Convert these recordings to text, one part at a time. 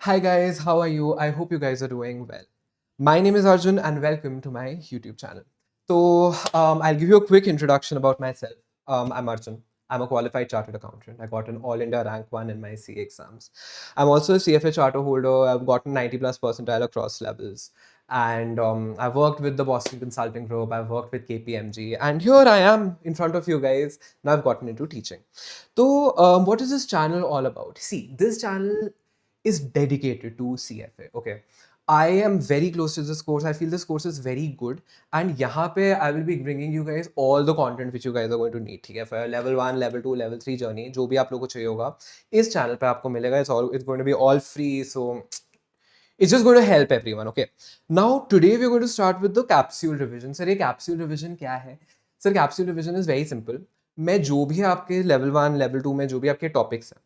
Hi guys, how are you? I hope you guys are doing well. My name is Arjun and welcome to my YouTube channel. I'll give you a quick introduction about myself. I'm Arjun. I'm a qualified chartered accountant. I got an All India rank 1 in my CA exams. I'm also a CFA charter holder. I've gotten 90 plus percentile across levels. And I've worked with the Boston Consulting Group. I've worked with KPMG. And here I am in front of you guys. Now I've gotten into teaching. What is this channel all about? See, this channel is dedicated to CFA. Okay. I am very close to this course. I feel this course is very good. And यहाँ पे I will be bringing you guys all the content which you guys are going to need. ठीक है, for level 1, level 2, level 3 journey जो भी आप लोगों को चाहिए होगा इस चैनल पे आपको मिलेगा. It's going to be all free. So it's just going to help everyone. Okay. Now today we're going to start with the capsule revision. Sir, ये capsule revision क्या है? Sir, capsule revision is very simple. मैं जो भी आपके level 1, level 2 में जो भी आपके topics हैं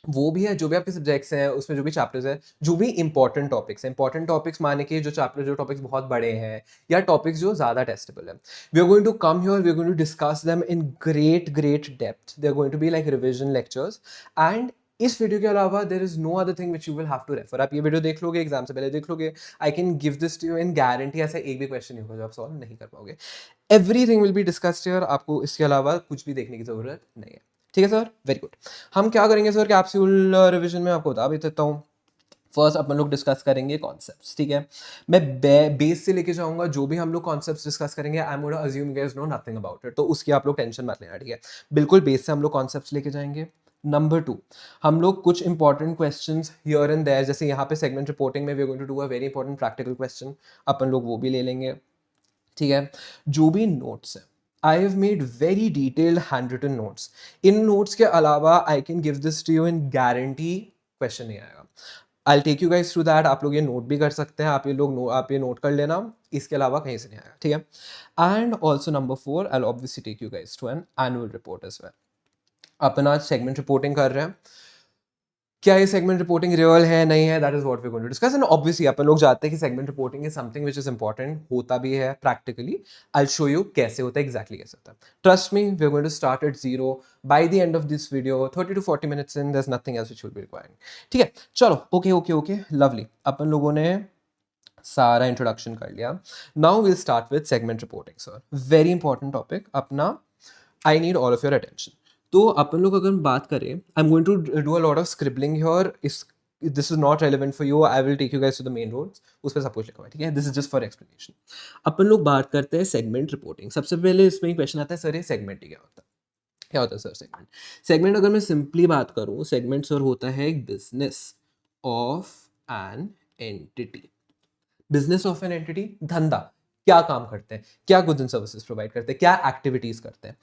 वो भी है, जो भी आपके सब्जेक्ट्स हैं उसमें जो भी चैप्टर्स हैं, जो भी इंपॉर्टेंट टॉपिक्स हैं, इंपॉर्टेंट टॉपिक्स माने कि जो टॉपिक्स बहुत बड़े हैं या टॉपिक्स जो ज़्यादा टेस्टेबल हैं, we are going to come here, we are going to discuss them in great depth. They are going to be like revision lectures. And इस वीडियो के अलावा there is no other thing which you will have to refer. आप ये video देख लोगे, exam से पहले देख लोगे, I can give this to you in guarantee. ऐसा एक भी क्वेश्चन नहीं होगा जो आप सॉल्व नहीं कर पाओगे. Everything will be discussed here. आपको इसके अलावा कुछ भी देखने की जरूरत नहीं है. ठीक है सर, वेरी गुड. हम क्या करेंगे सर कैप्सूल रिवीजन में, आपको बता भी देता हूँ. फर्स्ट अपन लोग डिस्कस करेंगे कॉन्सेप्ट्स. ठीक है, मैं बेस से लेके जाऊंगा. जो भी हम लोग कॉन्सेप्ट्स डिस्कस करेंगे, I am gonna assume you guys know nothing about it, तो उसकी आप लोग टेंशन मत लेना. ठीक है, बिल्कुल बेस से हम लोग कॉन्सेप्ट्स लेके जाएंगे. नंबर 2, हम लोग कुछ important questions here and there, जैसे यहाँ पे सेगमेंट रिपोर्टिंग में we are going to do a very important practical question, अपन लोग वो भी ले लेंगे. ठीक है, जो भी नोट्स है, I have made very detailed hand written notes. इन नोट्स के अलावा I can give this to you in guarantee question नहीं आएगा. I take you guys through that. आप लोग ये नोट भी कर सकते हैं, आप ये नोट कर लेना. इसके अलावा कहीं से नहीं आएगा. ठीक है, and also number 4, I obviously take you guys to an annual report as well. अपन आज सेगमेंट रिपोर्टिंग कर रहे हैं. क्या ये सेगमेंट रिपोर्टिंग रियल है नहीं है, that is what we going to discuss. And obviously अपन लोग जानते हैं कि segment reporting is something which is important, होता भी है practically. I will show you कैसे होता है, एग्जैक्टली कैसे होता है. Trust me, we are going to start at zero. By the end of this video 30 to 40 minutes in, there is nothing else which will be required. ठीक है, चलो, okay, lovely. अपन लोगों ने सारा इंट्रोडक्शन कर लिया. Now will start with segment reporting. Sir, very important topic अपना. I need all of your attention. तो अपन लोग अगर बात करें, I am going to do a lot of scribbling here. This is not relevant for you. I will take you guys to the main roads, उस पर सब कुछ लिखा हुआ है. ठीक है, this is just for explanation. अपन लोग बात करते हैं सेगमेंट रिपोर्टिंग. सबसे पहले इसमें क्वेश्चन आता है, सर ये सेगमेंट क्या होता है? क्या होता है सर सेगमेंट? सेगमेंट अगर मैं सिंपली बात करूं, सेगमेंट सर होता है एक business of an entity. Business of an entity, धंधा. क्या काम करते हैं, क्या गुड्स एंड सर्विसेज प्रोवाइड करते हैं, क्या एक्टिविटीज करते हैं.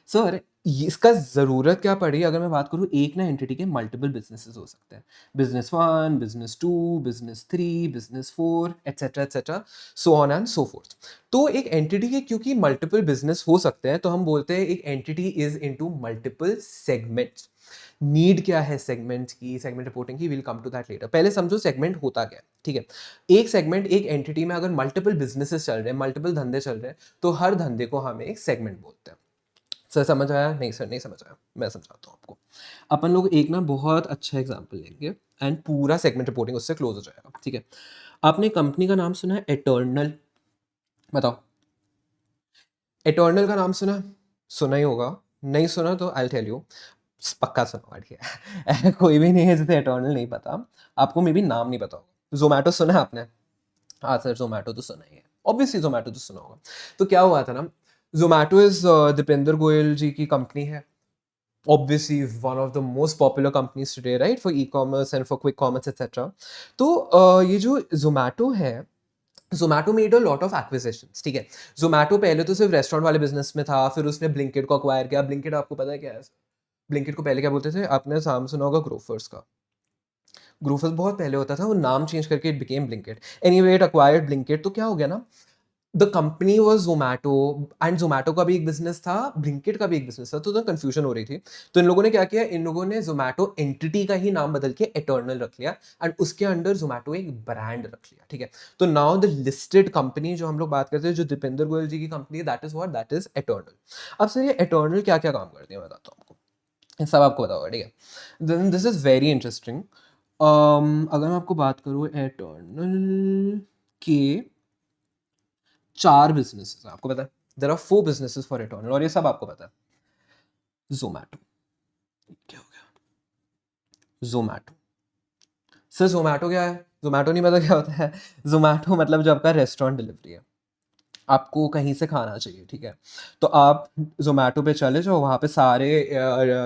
सर, इसका जरूरत क्या पड़ी, अगर मैं बात करूं, एक ना एंटिटी के मल्टीपल बिजनेसेस हो सकते हैं. Business 1, business 2, business 3, business 4, etcetera etcetera, so on and so fourth. तो एक एंटिटी के क्योंकि मल्टीपल बिजनेस हो सकते हैं, तो हम बोलते हैं एक entity is into multiple segments. Need क्या है सेगमेंट की, सेगमेंट रिपोर्टिंग की, will come to that later. पहले समझो सेगमेंट होता क्या है. ठीक है, एक सेगमेंट, एक एंटिटी में अगर मल्टीपल बिजनेसेस चल रहे हैं, मल्टीपल धंधे चल रहे हैं, तो हर धंधे को हम एक सेगमेंट बोलते हैं. सर समझ आया? नहीं सर, नहीं समझ आया, मैं समझाता हूँ आपको. अपन लोग एक ना बहुत अच्छा एग्जांपल लेंगे एंड पूरा सेगमेंट रिपोर्टिंग उससे क्लोज हो जाएगा. ठीक है, आपने कंपनी का नाम सुना है एटर्नल? बताओ, एटर्नल का नाम सुना है? सुना ही होगा. नहीं सुना तो आई टेल यू, पक्का सुना. ठीक है, कोई भी नहीं है जिसे एटर्नल नहीं पता. आपको मे बी नाम नहीं पता होगा. जोमैटो सुना है आपने? हाँ सर, जोमैटो तो सुना ही है, ऑब्वियसली जोमैटो तो सुना होगा. तो क्या हुआ था ना, जोमैटो इज दीपेंद्र गोयल जी की कंपनी है. Obviously one of the most popular companies today, right, for e commerce and for quick commerce etcetera. तो ये जो जोमैटो है, Zomato made a lot of acquisitions. ठीक है, जोमैटो पहले तो सिर्फ रेस्टोरेंट वाले बिजनेस में था, फिर उसने ब्लिंकिट को अक्वायर किया. ब्लिंकिट आपको पता है क्या है? ब्लिंकिट को पहले क्या बोलते थे? आपने नाम सुना होगा ग्रोफर्स का. ग्रोफर्स बहुत पहले होता था, वो नाम चेंज करके it became Blinkit. Anyway, it acquired Blinkit. तो क्या हो गया ना, the company was Zomato and Zomato का भी एक बिजनेस था, ब्लिंकिट का भी एक बिजनेस था, तो कंफ्यूजन हो रही थी. तो इन लोगों ने क्या किया, इन लोगों ने जोमैटो एंटिटी का ही नाम बदल के एटर्नल रख लिया एंड उसके अंडर जोमैटो एक ब्रांड रख लिया. ठीक है, तो नाउ द लिस्टेड कंपनी जो हम लोग बात करते हैं, जो दीपेंद्र गोयल जी की कंपनी है, that is what, that is eternal. अब सर ये एटर्नल क्या क्या काम करती है, मैं बताता हूँ आपको, ये सब आपको पता होगा. ठीक है, then this is very interesting. अगर मैं आपको बात करूँ एटर्नल के 4 बिजनेसेस हैं, आपको पता है there are 4 businesses for Eternal, और ये सब आपको पता है। जोमैटो, क्या हो गया, जोमैटो। सर जोमैटो क्या है? जोमैटो नहीं पता क्या होता है? जोमैटो मतलब जो आपका रेस्टोरेंट डिलीवरी है, आपको कहीं से खाना चाहिए, ठीक है, तो आप जोमेटो पे चले जाओ, वहाँ पे सारे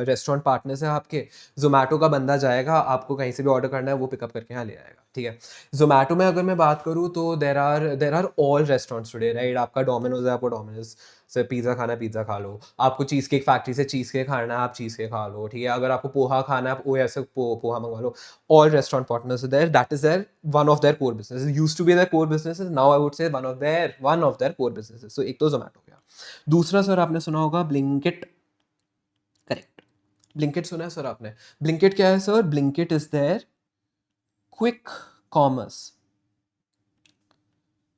रेस्टोरेंट पार्टनर्स हैं आपके, जोमेटो का बंदा जाएगा, आपको कहीं से भी ऑर्डर करना है वो पिकअप करके यहाँ ले आएगा, ठीक है। जोमेटो में अगर मैं बात करूँ तो there are all restaurants today, right? आपका डोमिनोज है, आपको डोमिनोज से पिज़्ज़ा खाना है, पिज़्ज़ा खा लो। आपको चीज़ केक फैक्ट्री से चीज़ केक खाना है, आप चीज़ केक खा लो, ठीक है। अगर आपको पोहा खाना है, आप ओ ऐसे पोहा मंगवा लो। All restaurant partners are there. That is their one of their core businesses. It used to be their core businesses. Now I would say one of their core businesses. So एक तो Zomato हो गया। दूसरा sir आपने सुना होगा Blinkit, correct. Blinkit सुना है सर आपने? Blinkit क्या है sir? Blinkit is their quick commerce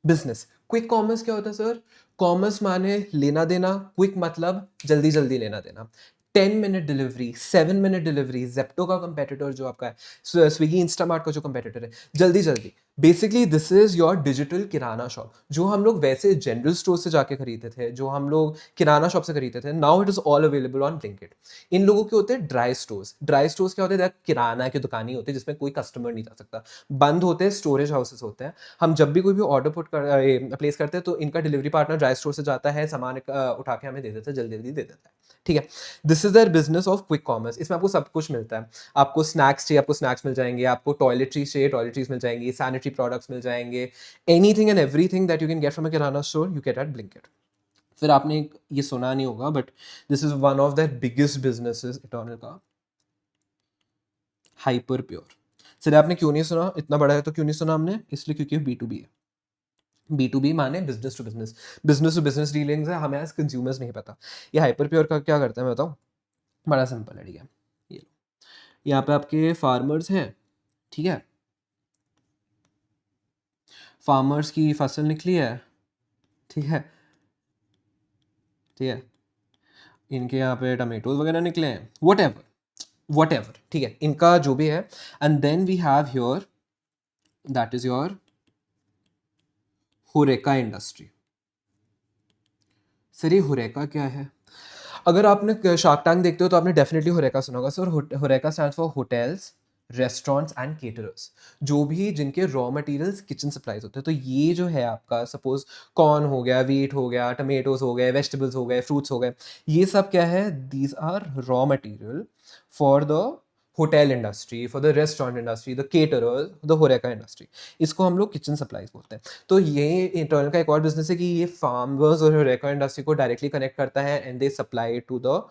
business. Quick commerce क्या होता है सर? कॉमर्स माने लेना देना, क्विक मतलब जल्दी जल्दी लेना देना। 10 minute delivery, 7 minute delivery, Zepto का कंपेटिटर जो आपका है, स्विगी इंस्टामार्ट का जो कंपेटिटर है, जल्दी जल्दी। Basically this is your digital kirana shop, जो हम लोग वैसे जनरल स्टोर से जाके खरीदते थे, जो हम लोग किराना शॉप से खरीदते थे, now it is all available on Blinkit. इन लोगों के होते हैं ड्राई स्टोर्स। ड्राई स्टोर्स क्या होते हैं? किराना की दुकान ही होती है जिसमें कोई कस्टमर नहीं जा सकता, बंद होते हैं, स्टोरेज हाउसेस होते हैं। हम जब भी कोई भी ऑर्डर प्लेस करते हैं तो इनका डिलीवरी पार्टनर ड्राई स्टोर से जाता है, सामान उठा के हमें दे देता है, जल्दी जल्दी दे देता है, ठीक है। This is their business of quick commerce. इसमें आपको सब कुछ मिलता है। आपको स्नैक्स चाहिए, आपको स्नैक्स मिल जाएंगे। आपको टॉयलेटरीज चाहिए, टॉयलेटरीज मिल जाएंगी। सैनिटरी प्रोडक्ट्स मिल जाएंगे। Anything and everything that you can get from a kirana store you get at Blinkit. फिर आपने ये सुना नहीं होगा, but this is one of the biggest businesses Eternal का, हाइपर प्योर। सर आपने क्यों नहीं सुना? इतना बड़ा है तो क्यों नहीं सुना हमने? इसलिए क्योंकि बी टू बी है। B2B माने बिजनेस टू बिजनेस डीलिंग्स है, हमें एज कंज्यूमर्स नहीं पता। ये हाइपर प्योर का क्या करता है मैं बताऊँ? बड़ा सिंपल है, ठीक है। ये लो, यहाँ पे आपके फार्मर्स हैं, ठीक है, फार्मर्स की फसल निकली है, ठीक है, ठीक है, इनके यहाँ पे टमेटोज वगैरह निकले हैं, वट एवर, ठीक है, इनका जो भी है। And then we have your, that is your HoReCa industry. Sir ये होरेका क्या है? अगर आपने शार्क टैंक देखते हो तो आपने डेफिनेटली होरेका सुना होगा sir. होरेका stands for hotels, restaurants and caterers, जो भी जिनके रॉ मटेरियल्स किचन सप्लाईज होते हैं। तो ये जो है आपका, सपोज कॉर्न हो गया, वीट हो गया, टमेटोज हो गए, वेजिटेबल्स हो गए, फ्रूट्स हो गए, ये सब क्या है? These are raw material for the hotel industry, for the restaurant industry, the caterer, the HoReCa industry. इसको हम लोग किचन सप्लाईज बोलते हैं। तो ये इंटरनल का एक और बिजनेस है कि ये फार्मर्स और होरेका इंडस्ट्री को डायरेक्टली कनेक्ट करता है and they supply to the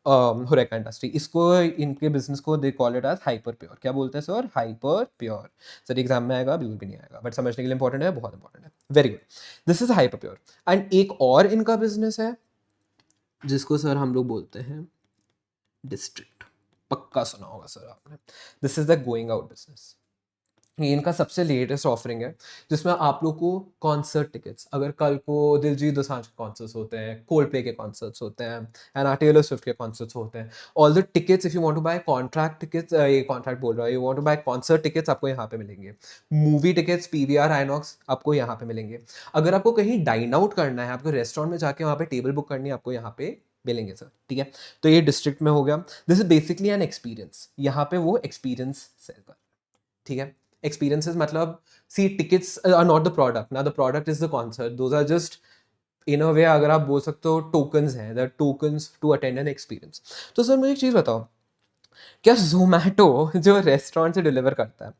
HoReCa industry. इसको, इनके बिजनेस को they call it as Hyperpure. क्या बोलते हैं sir? Hyperpure. Sir exam में आएगा? बिल्कुल भी नहीं आएगा, बट समझने के लिए इंपॉर्टेंट है, बहुत इंपॉर्टेंट है। Very good, this is hyper pure. And एक और इनका बिजनेस है जिसको सर हम लोग बोलते हैं डिस्ट्रिक्ट। पक्का सुना होगा सर आपने। This is the going out business. ये इनका सबसे लेटेस्ट ऑफरिंग है, जिसमें आप लोग को कॉन्सर्ट टिकट्स, अगर कल को दिलजीत दोसांझ के कॉन्सर्ट्स होते हैं, कोल्ड प्ले के कॉन्सर्ट्स होते हैं, एंड टेलर स्विफ्ट के कॉन्सर्ट्स होते हैं, all the tickets if you want to buy contract tickets, ये कॉन्ट्रैक्ट बोल रहा है, you want to buy concert tickets, आपको यहाँ पे मिलेंगे। मूवी टिकट्स, पीवीआर, आइनॉक्स, आपको यहाँ पे मिलेंगे। अगर आपको कहीं डाइन आउट करना है, आपको रेस्टोरेंट में जाके वहाँ पे टेबल बुक करनी है, आपको यहाँ पे मिलेंगे सर, ठीक है। तो ये डिस्ट्रिक्ट में हो गया। This is basically an experience. यहाँ पे वो एक्सपीरियंस सेल कर, ठीक है। Experiences मतलब, see tickets are not the product, now the product is the concert, those are just in a way, अगर आप बोल सकते हो tokens हैं, the tokens to attend an experience। तो सर मुझे एक चीज़ बताओ, क्या जोमेटो जो रेस्टोरेंट से डिलीवर करता है,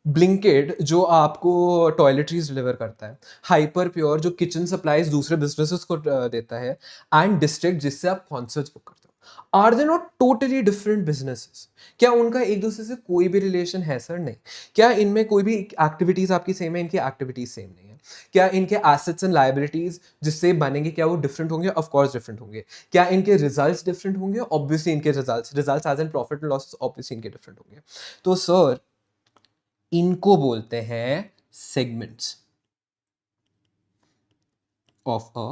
ब्लिंकिट जो आपको टॉयलेटरीज डिलीवर करता है, हाइपर प्योर जो किचन सप्लाईज दूसरे बिजनेसेस को देता है, एंड डिस्ट्रिक्ट जिससे आप कॉन्सर्ट्स बुक करते हो, are they not totally different businesses? क्या उनका एक दूसरे से कोई भी रिलेशन है सर? नहीं। क्या इनमें कोई भी एक्टिविटीज आपकी सेम है? इनकी एक्टिविटीज सेम नहीं है। क्या इनके एसेट्स एंड लाइबिलिटीज जिससे बनेंगे, क्या वो डिफरेंट होंगे? ऑफ कोर्स डिफरेंट होंगे। क्या इनके रिजल्ट्स डिफरेंट होंगे? ऑब्वियसली इनके results as an profit and losses obviously इनके डिफरेंट होंगे। तो सर इनको बोलते हैं सेगमेंट्स ऑफ अ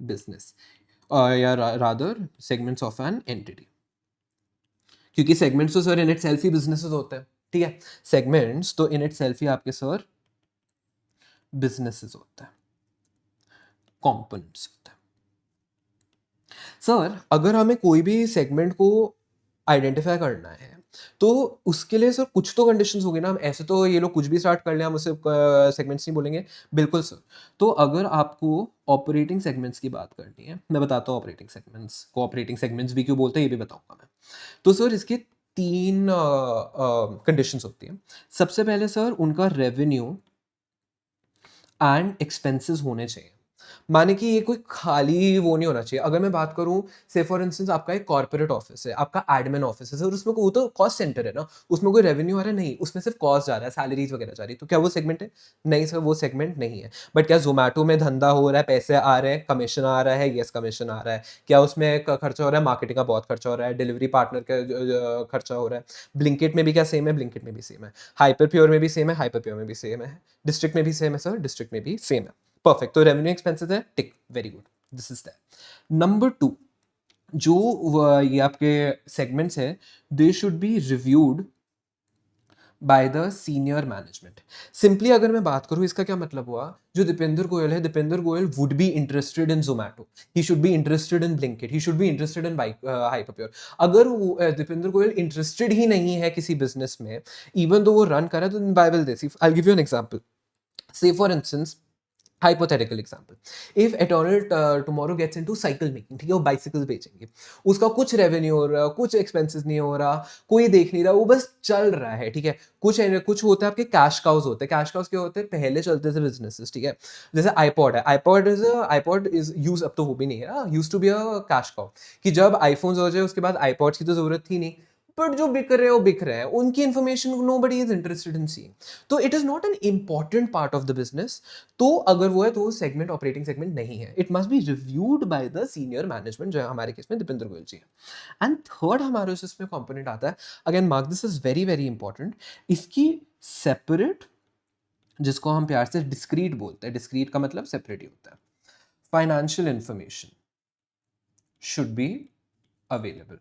बिजनेस, या rather segments of an entity. क्योंकि सेगमेंट्स तो सर इन इटसेल्फ ही बिजनेसेस होते हैं, ठीक है। सेगमेंट्स तो इन इट सेल्फ ही आपके सर बिजनेसेस होता है, कंपोनेंट्स होता है। सर अगर हमें कोई भी सेगमेंट को आइडेंटिफाई करना है तो उसके लिए सर कुछ तो कंडीशंस होगी ना। हम ऐसे तो ये लोग कुछ भी स्टार्ट कर ले, हम उसे सेगमेंट्स नहीं बोलेंगे। बिल्कुल सर। तो अगर आपको ऑपरेटिंग सेगमेंट्स की बात करनी है, मैं बताता हूँ ऑपरेटिंग सेगमेंट्स को, ऑपरेटिंग सेगमेंट्स भी क्यों बोलते हैं ये भी बताऊंगा मैं। तो सर इसके 3 कंडीशंस होती हैं। सबसे पहले सर उनका रेवेन्यू एंड एक्सपेंसेस होने चाहिए। माने कि ये कोई खाली वो नहीं होना चाहिए। अगर मैं बात करूँ, से फॉर इंस्टेंस आपका एक कॉर्पोरेट ऑफिस है, आपका एडमिन ऑफिस है सर, उसमें वो तो कॉस्ट सेंटर है ना, उसमें कोई रेवेन्यू आ रहा है नहीं, उसमें सिर्फ कॉस्ट जा रहा है, सैलरीज वगैरह जा रही है, तो क्या वो सेगमेंट है? नहीं सर, वो सेगमेंट नहीं है। बट क्या जोमेटो में धंधा हो रहा है, पैसे आ रहे हैं, कमीशन आ रहा है? यस, कमीशन आ रहा है। क्या उसमें खर्चा हो रहा है? मार्केटिंग का बहुत खर्चा हो रहा है, डिलीवरी पार्टनर का खर्चा हो रहा है। ब्लिंकिट में भी क्या सेम है? ब्लिंकिट में भी सेम है। हाइपर प्योर में भी सेम है, हाइपर प्योर में भी सेम है। डिस्ट्रिक्ट में भी सेम है सर, डिस्ट्रिक्ट में भी सेम है। परफेक्ट। तो रेवेन्यू एक्सपेंसेस है, tick, very good, this is that. Number 2, जो ये आपके सेगमेंट्स है, they should be reviewed by the senior management. Simply अगर मैं बात करूं, इसका क्या मतलब हुआ? जो दीपेंद्र गोयल है, Deepinder Goyal would be interested in Zomato, he should be interested in Blinkit, he should be interested in Hyperpure. अगर दीपेंद्र गोयल इंटरेस्टेड ही नहीं है किसी बिजनेस में, इवन दो वो रन कर रहा है, तो by will this, I will give you an example. Say for instance, hypothetical example, if eternal tomorrow gets into cycle making, ठीक है, वो बाइसिकल्स बेचेंगे, उसका कुछ रेवेन्यू हो रहा, कुछ एक्सपेंसेस नहीं हो रहा, कोई देख नहीं रहा, वो बस चल रहा है, ठीक है। कुछ होता है आपके कैश काउज होते हैं। कैश काउज क्या होते हैं? पहले चलते थे बिजनेसेस, ठीक है। जैसे आईपॉड है, आईपॉड इज यूज, अब तो वो भी नहीं है, used to be a cash cow, कि जब आईफोन्स हो जाए उसके बाद आईपॉड्स की तो जरूरत थी नहीं, बट जो बिक रहे हैं वो बिक रहे हैं, उनकी information nobody is interested in seeing, तो it is not an important part of the business. तो अगर वो है तो वो सेगमेंट ऑपरेटिंग सेगमेंट नहीं है। It must be reviewed by the senior management, जो हमारे केस में दीपेंद्र गोयल जी है। एंड थर्ड हमारे उसमें कंपोनेंट आता है, again mark this is very very important, इसकी सेपरेट, जिसको हम प्यार से डिस्क्रीट बोलते हैं, डिस्क्रीट का मतलब सेपरेट ही होता है, financial information should be available.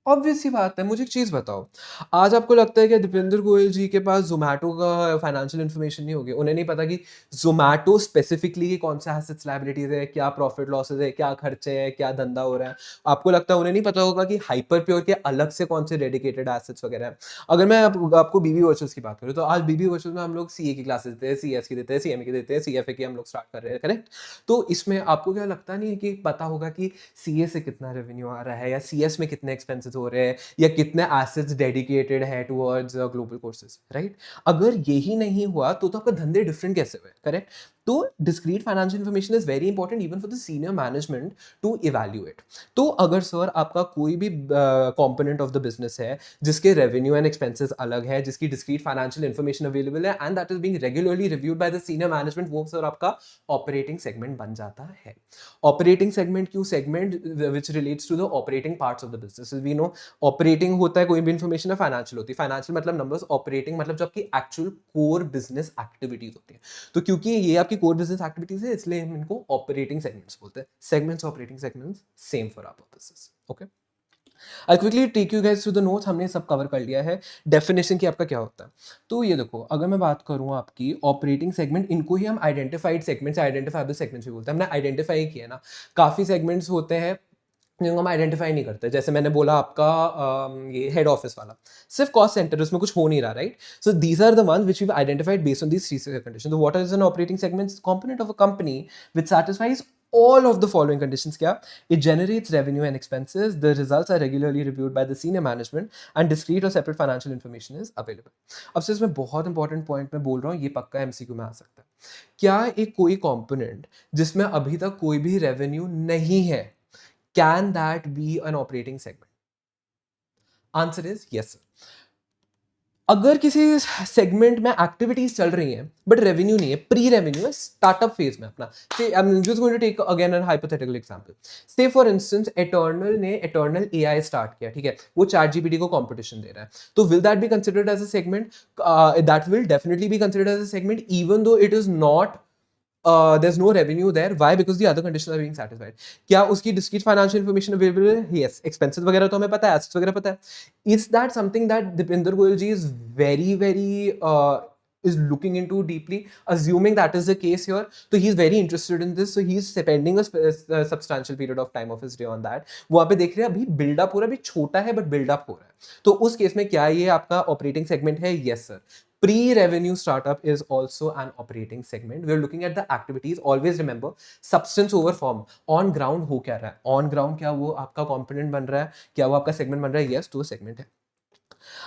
Obvious सी बात है। मुझे एक चीज़ बताओ, आज आपको लगता है कि दीपेंद्र गोयल जी के पास ज़ोमैटो का फाइनेंशियल इन्फॉर्मेशन नहीं होगी? उन्हें नहीं पता कि ज़ोमैटो स्पेसिफिकली कौन सा एसेट्स लायबिलिटीज़ है, क्या प्रॉफिट लॉसेस है, क्या खर्चे हैं, क्या धंधा हो रहा है? आपको लगता है उन्हें नहीं पता होगा कि हाइपर प्योर के अलग से कौन से डेडिकेटेड एसेट्स वगैरह हैं? अगर मैं आपको बीबी वर्चुअल्स की बात करूँ, तो आज बीबी वर्चुअल्स में हम लोग सीए की क्लासेस देते हैं, सीएस की देते हैं, सीएमए की देते हैं, सीएफए की हम लोग स्टार्ट कर रहे हैं, करेक्ट? तो इसमें आपको क्या लगता नहीं है कि पता होगा कि सीए से कितना रेवेन्यू आ रहा है, या सीएस में कितने एक्सपेंसेस हो रहे हैं, या कितने एसेट्स डेडिकेटेड है टुवर्ड्स ग्लोबल कोर्सेज, राइट? अगर यही नहीं हुआ तो आपका धंधे डिफरेंट कैसे हुए, करेक्ट? तो discrete financial information is very important even for the senior management to evaluate. तो अगर सर आपका कोई भी कंपोनेंट ऑफ द बिजनेस है जिसके रेवेन्यू एंड एक्सपेंसेस अलग है, जिसकी डिस्क्रीट फाइनेंशियल इंफॉर्मेशन अवेलेबल है, and that is being regularly reviewed by the senior management, वो सर आपका ऑपरेटिंग सेगमेंट बन जाता है। ऑपरेटिंग सेगमेंट क्यों? Segment which relates to the operating parts of the business. We know operating होता है कोई भी इंफॉर्मेशन है, फाइनेंशियल होती है, फाइनेंशियल मतलब नंबर्स, ऑपरेटिंग मतलब जो आपकी एक्चुअल कोर बिजनेस एक्टिविटीज होती है। तो क्योंकि ये आपकी कोर बिजनेस एक्टिविटीज है, इसलिए हम इनको ऑपरेटिंग सेगमेंट्स बोलते हैं। Segments, operating segments, same for our purposes. Okay, I quickly take you guys through the notes. हमने सब कवर कर लिया है। डेफिनेशन की आपका क्या होता है? तो ये देखो, अगर मैं बात करूं आपकी ऑपरेटिंग सेगमेंट, इनको ही हम आइडेंटिफाइड सेगमेंट्स, आइडेंटिफाइबल सेगमेंट्स भी बोलते हैं। हमने आइडेंटिफाई किया ना, काफी सेगमेंट्स होते हैं जिनको हम आइडेंटिफाई नहीं करते। जैसे मैंने बोला आपका ये हेड ऑफिस वाला, सिर्फ कॉस्ट सेंटर, उसमें कुछ हो नहीं रहा, right? So these are the ones which we identified based on these three conditions. What is an operating segment? Component of a company which satisfies all of the following conditions. क्या? It generates revenue and expenses, the results are regularly reviewed by the senior management, and discrete or separate financial information is available. अब से इसमें बहुत important point मैं बोल रहा हूँ, ये पक्का एमसीक्यू में आ सकता है। क्या एक कोई कंपोनेंट जिसमें अभी तक कोई भी रेवेन्यू नहीं है, can that be an operating segment? Answer is yes, sir. अगर किसी सेगमेंट में एक्टिविटीज चल रही हैं बट रेवेन्यू नहीं है, प्री रेवेन्यू है, स्टार्टअप फेज में अपना, say I am just going to take again an hypothetical example. Say for instance Eternal ने एटर्नल एआई स्टार्ट किया, ठीक है, वो चैट जीपीटी को कंपटीशन दे रहा है, तो will that be considered as a segment? That will definitely be considered as a segment, even though it is not there's no revenue there. Why? Because the other conditions are being satisfied. क्या उसकी discrete financial information available है? Yes. Expenses वगैरह तो हमें पता है, assets वगैरह पता है. Is that something that Dipinder Goyal ji is very is looking into deeply, assuming that is the case here? So he's very interested in this, so he's spending a substantial period of time of his day on that. वहाँ पे देख रहे हैं अभी build up हो रहा है, अभी छोटा है but build up हो रहा है. तो उस केस में क्या ये आपका operating segment है? Yes sir. Pre-revenue startup is also an operating segment. We're looking at the activities. Always remember, substance over form. On ground हो क्या रहा है? On ground क्या वो आपका component बन रहा है? क्या वो आपका segment बन रहा है? Yes, तो segment है.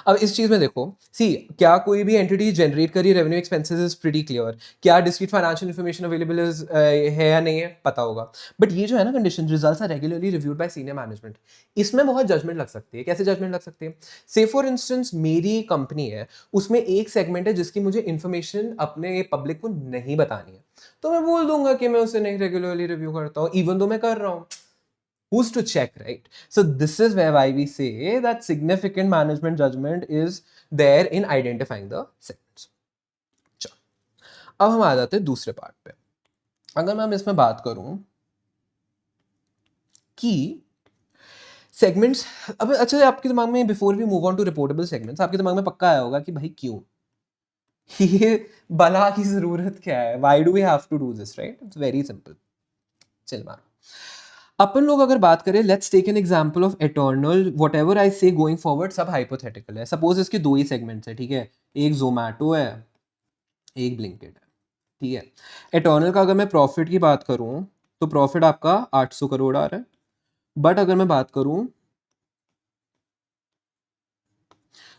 अब इस चीज में देखो, सी क्या कोई भी एंटिटी जनरेट करी revenue expenses is pretty clear. क्या डिस्क्रीट फाइनेंशियल इन्फॉर्मेशन अवेलेबल है या नहीं है पता होगा. बट ये जो है ना condition, results are regularly reviewed by senior management. इसमें बहुत जजमेंट लग सकती है. कैसे जजमेंट लग सकती है? से फॉर इंस्टेंस मेरी कंपनी है, उसमें एक सेगमेंट है जिसकी मुझे इन्फॉर्मेशन अपने पब्लिक को नहीं बतानी है, तो मैं बोल दूंगा कि मैं उसे नहीं रेगुलरली रिव्यू करता हूँ, इवन दो मैं कर रहा हूँ. Who's to check, right? So this is why we say that significant management judgment is there in identifying the segments. चलो, अब हम आ जाते हैं दूसरे पार्ट पे. अगर मैं इसमें बात करूं कि सेगमेंट्स, अब अच्छा आपके दिमाग में before we move on to reportable segments, आपके दिमाग में पक्का आया होगा कि भाई क्यों ये बला की जरूरत क्या है? Why do we have to do this, right? It's very simple. चल मारो, अपन लोग अगर बात करें, let's take an example of Eternal. Whatever I say going forward सब हाइपोथेटिकल है. सपोज इसके दो ही सेगमेंट्स है, ठीक है? एक जोमैटो है, एक ब्लिंकिट है, ठीक है? एटर्नल का अगर मैं प्रॉफिट की बात करूं तो प्रॉफिट आपका 800 करोड़ आ रहा है. बट अगर मैं बात करूं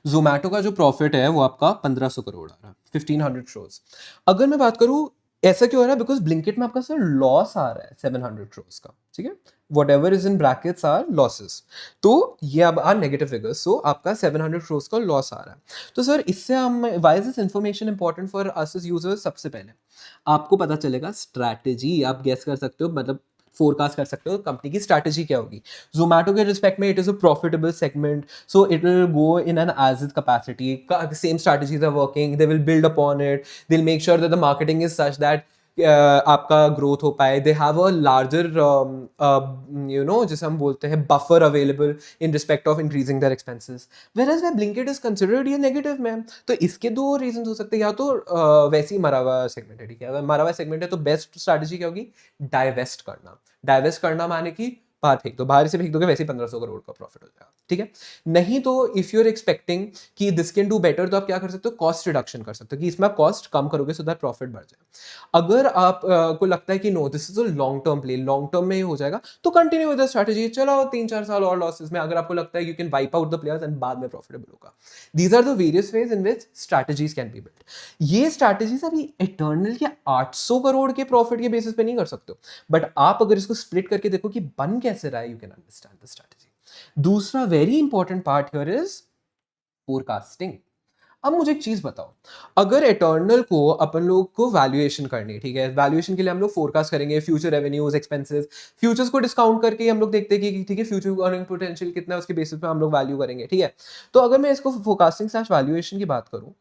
जोमैटो का जो प्रॉफिट है वो आपका 1500 करोड़ आ रहा है, 1500 crores. अगर मैं बात करूं ऐसा क्यों हो रहा है? बिकॉज ब्लिंकिट में आपका सर लॉस आ रहा है 700 crores का, ठीक है? What ever is in brackets R losses, तो ये अब आर नेगेटिव फिगर्स. सो आपका 700 crores का लॉस आ रहा है. तो सर इससे हम, why is this information important for us as users? सबसे पहले आपको पता चलेगा स्ट्रैटेजी. आप गेस कर सकते हो, मतलब फोरकास्ट कर सकते हो कंपनी की स्ट्रैटेजी क्या होगी. जोमैटो के रिस्पेक्ट में it is a profitable segment, so it will go in an edge it capacity. Same strategies are working, they will build upon it, they will make sure that the marketing is such that आपका growth हो पाए. They have a larger you know जिसे हम बोलते हैं buffer available in respect of increasing their expenses. Whereas when Blinkit is considered ये negative में. तो इसके दो रीजंस हो सकते हैं. या तो वैसे ही मरा हुआ सेगमेंट है, ठीक है? अगर मरा हुआ सेगमेंट है तो बेस्ट स्ट्रैटेजी क्या होगी? डाइवेस्ट करना. डाइवेस्ट करना माने कि बाहर फेंक दो, बाहर से फेंक दोगे वैसे ही 1500 करोड़ का प्रॉफिट हो जाएगा, ठीक है? नहीं तो इफ यू आर एक्सपेक्टिंग कि दिस कैन डू बेटर, तो आप क्या कर सकते हो? कॉस्ट रिडक्शन कर सकते हो कि इसमें आप कॉस्ट कम करोगे सो दैट प्रॉफिट बढ़ जाए. अगर आप को लगता है कि no this is a long term play, long term में ही हो जाएगा, तो कंटिन्यू विद द स्ट्रैटेजी. चलो 3-4 साल और लॉसेस में, अगर आपको लगता है you can wipe out the players and बाद में प्रॉफिटेबल होगा. These are the various ways in which strategies can be built. ये स्ट्रैटेजीज अभी इटर्नल के 800 करोड़ के प्रॉफिट के बेसिस पे नहीं कर सकते हो, बट आप अगर इसको स्प्लिट करके देखो कि बन कैसे रहा है, you can understand the strategy. दूसरा very important part here is forecasting. अब मुझे एक चीज बताओ, अगर एटर्नल को अपन लोग को वैल्यूएशन करनी है, ठीक है? वैल्यूएशन के लिए हम लोग फोरकास्ट करेंगे फ्यूचर रेवेन्यूज, एक्सपेंसेस. फ्यूचर्स को डिस्काउंट करके हम लोग देखते हैं कि ठीक है फ्यूचर अर्निंग पोटेंशियल कितना है, उसके बेसिस पे हम लोग वैल्यू करेंगे, ठीक है? तो अगर मैं इसको फोरकास्टिंग स्लैश वैल्यूएशन की बात करूं,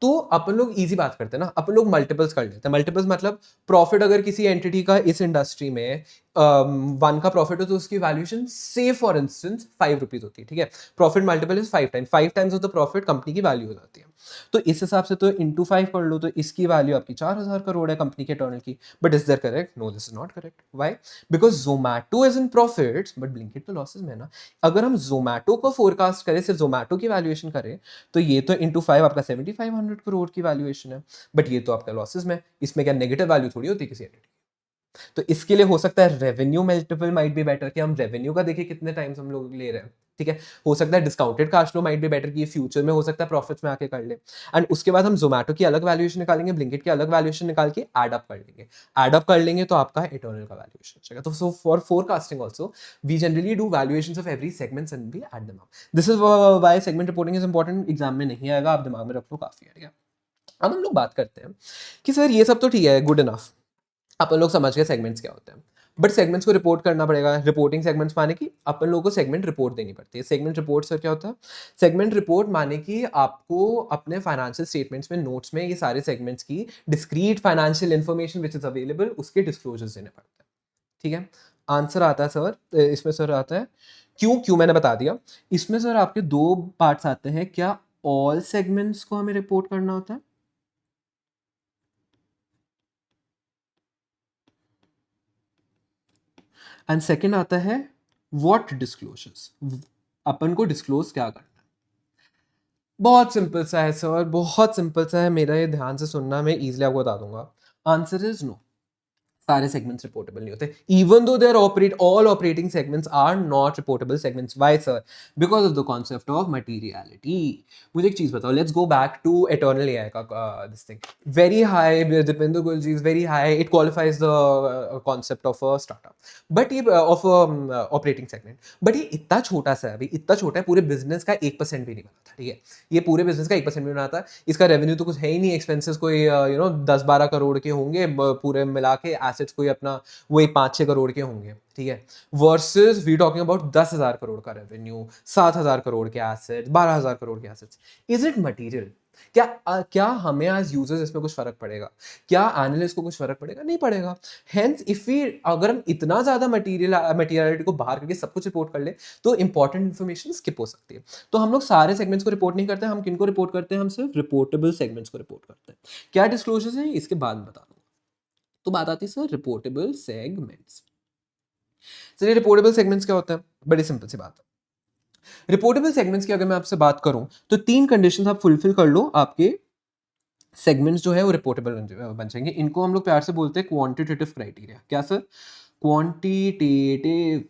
तो अपन लोग इजी बात करते हैं ना, अपन लोग मल्टीपल्स कर लेते हैं. मल्टीपल्स मतलब प्रॉफिट अगर किसी एंटिटी का इस इंडस्ट्री में 1 का प्रॉफिट हो तो उसकी वैल्यूएशन से फॉर इंस्टेंस 5 रुपीज होती है, ठीक है? Profit multiple is 5 times of the profit company की वैल्यू हो जाती है. तो इस हिसाब से तो इंटू 5 कर लो, तो इसकी वैल्यू आपकी 4000 करोड़ है कंपनी के टर्नल की. But is that correct? No, this is not correct. Why? Because Zomato is in profits but Blinkit तो लॉसेस में है ना. अगर हम जोमैटो को फोरकास्ट करें, सिर्फ जोमैटो की वैल्यूएशन करें, तो ये तो इंटू 5 आपका 7500 करोड़ की वैल्यूएशन है. बट ये तो आपका लॉसेस में, इसमें क्या नेगेटिव वैल्यू थोड़ी होती है किसी एंटिटी. तो इसके लिए हो सकता है revenue multiple might be better, कि हम रेवेन्यू का देखिए कितने टाइम्स हम लोग ले रहे हैं, ठीक है? हो सकता है discounted cash flow might be better, कि ये फ्यूचर में हो सकता है प्रॉफिट्स में आके कर ले. एंड उसके बाद हम जोमैटो की अलग वैल्यूएशन निकालेंगे, ब्लिंकिट की अलग वैल्यूएशन निकाल के एड अप कर लेंगे. एड अप कर लेंगे तो आपका इटर्नल का वैल्यूएशन चाहिए. तो so for forecasting also we generally do valuations of every segments and we add them up. This is why segment reporting is important. Exam में नहीं आएगा, आप दिमाग में रख लो, काफी है, ठीक है? अब हम लोग बात करते हैं कि सर ये सब तो ठीक है, गुड इनफ, अपन लोग समझ गए सेगमेंट्स क्या होते हैं. बट सेगमेंट्स को रिपोर्ट करना पड़ेगा। रिपोर्टिंग सेगमेंट्स माने कि अपन लोगों को सेगमेंट रिपोर्ट देनी पड़ती है। सेगमेंट रिपोर्ट सर क्या होता है? सेगमेंट रिपोर्ट माने कि आपको अपने फाइनेंशियल स्टेटमेंट्स में, नोट्स में ये सारे सेगमेंट्स की discrete financial information which is available, उसके डिस्क्लोजर्स देने पड़ते हैं। ठीक है, आंसर आता है सर इसमें, सर आता है क्यों मैंने बता दिया। इसमें सर आपके दो पार्ट्स आते हैं। क्या ऑल सेगमेंट्स को हमें रिपोर्ट करना होता है, एंड सेकंड आता है व्हाट डिस्क्लोजर्स, अपन को डिस्क्लोज क्या करना है। बहुत सिंपल सा है सर, बहुत सिंपल सा है। मेरा ये ध्यान से सुनना, मैं इजीली आपको बता दूंगा। आंसर इज नो, सारे सेगमेंट्स रिपोर्टेबल नहीं होते। Even though there operate all operating segments are not reportable segments. Why sir? Because of the concept of materiality. मुझे एक चीज बताओ, let's go back to Eternal AI का this thing. Very high, Deepinder Goyal ji is very high, it qualifies the concept of a startup, but ये of operating segment. But ये इतना छोटा सा है अभी, इतना छोटा है, पूरे बिजनेस का 1% भी नहीं बनाता। ठीक है, ये पूरे बिजनेस का 1% भी बनाता। इसका रेवेन्यू तो कुछ है ही नहीं, एक्सपेंसेस कोई 10-12 करोड़ के होंगे पूरे मिला के, एसेट्स कोई अपना वही 5-6 करोड़ के होंगे। ठीक है, versus we talking about 10,000 crore का रेवेन्यू, 7,000 करोड़ के एसेट्स, 12,000 करोड़ के एसेट्स। Is it material? क्या हमें एज यूजर्स इसमें कुछ फर्क पड़ेगा? क्या एनालिस्ट को कुछ फर्क पड़ेगा? नहीं पड़ेगा। हेंस इफ वी, अगर हम इतना ज्यादा मटीरियलिटी को बाहर करके सब कुछ रिपोर्ट कर ले, तो इंपॉर्टेंट इन्फॉर्मेशन स्किप हो सकती है। तो हम लोग सारे सेगमेंट्स को रिपोर्ट नहीं करते। हम किनको रिपोर्ट करते हैं? हम सिर्फ रिपोर्टेबल सेगमेंट्स को रिपोर्ट करते हैं। क्या डिस्क्लोजर्स है इसके बाद में बता दूंगा। तो बात आती है सर रिपोर्टेबल सेगमेंट्स। चलिए, रिपोर्टेबल सेगमेंट्स क्या होता है? बड़ी सिंपल सी बात है। रिपोर्टेबल सेगमेंट्स की अगर मैं आपसे बात करूं, तो 3 कंडीशंस आप फुलफिल कर लो, आपके सेगमेंट्स जो है वो रिपोर्टेबल बन जाएंगे। इनको हम लोग प्यार से बोलते हैं क्वांटिटेटिव क्राइटेरिया। क्या sir? Quantitative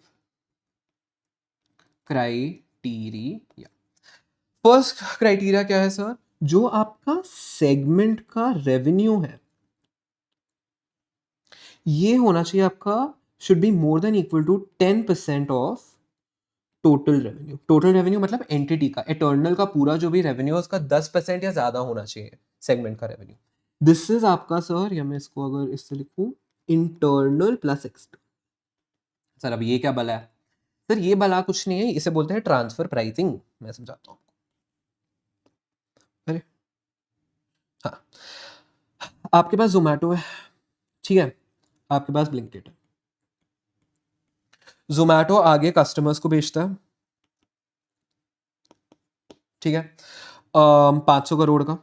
criteria. First criteria क्या है सर? जो आपका सेगमेंट का रेवेन्यू है, ये होना चाहिए आपका, should be more than equal to 10% of total revenue. Total revenue मतलब एंटिटी का, एटर्नल का पूरा जो भी रेवेन्यू है उसका 10% या ज्यादा होना चाहिए सेगमेंट का रेवेन्यू। दिस इज आपका सर, या मैं इसको अगर इससे लिखूं, इंटरनल प्लस एक्सटर्नल। सर अब ये क्या बला है? सर ये बला कुछ नहीं है, इसे बोलते हैं ट्रांसफर प्राइसिंग। मैं समझाता हूँ। अरे हाँ, आपके पास जोमैटो है, ठीक है, आपके पास ब्लिंकिट है। जोमैटो आगे कस्टमर्स को बेचता है, ठीक है, 500 करोड़ का।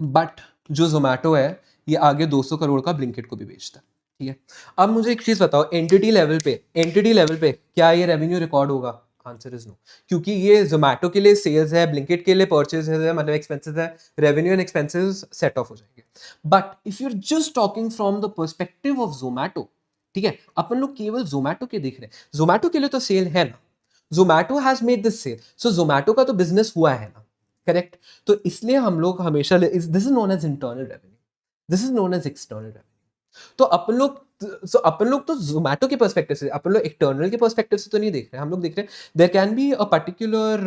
बट जो जोमैटो है ये आगे 200 करोड़ का ब्लिंकिट को भी बेचता है। ठीक है, अब मुझे एक चीज बताओ, एंटिटी लेवल पे क्या ये रेवेन्यू रिकॉर्ड होगा? आंसर इज नो, क्योंकि ये जोमैटो के लिए सेल्स है, ब्लिंकिट के लिए परचेज है, मतलब एक्सपेंसेस है। Revenue and expenses set off हो जाएंगे। But if you are just talking from the perspective of Zomato, ठीक है, अपन लोग केवल जोमैटो के देख रहे हैं। जोमैटो के लिए तो सेल है ना, Zomato has made this sale, so Zomato का तो बिजनेस हुआ है ना, करेक्ट? तो इसलिए हम लोग हमेशा, this is known as internal revenue, this is known as external revenue. तो अपन लोग तो जोमैटो के पर्सपेक्टिव से, अपन लोग एक्सटर्नल के पर्सपेक्टिव से तो नहीं देख रहे हैं। हम लोग देख रहे हैं there can be a particular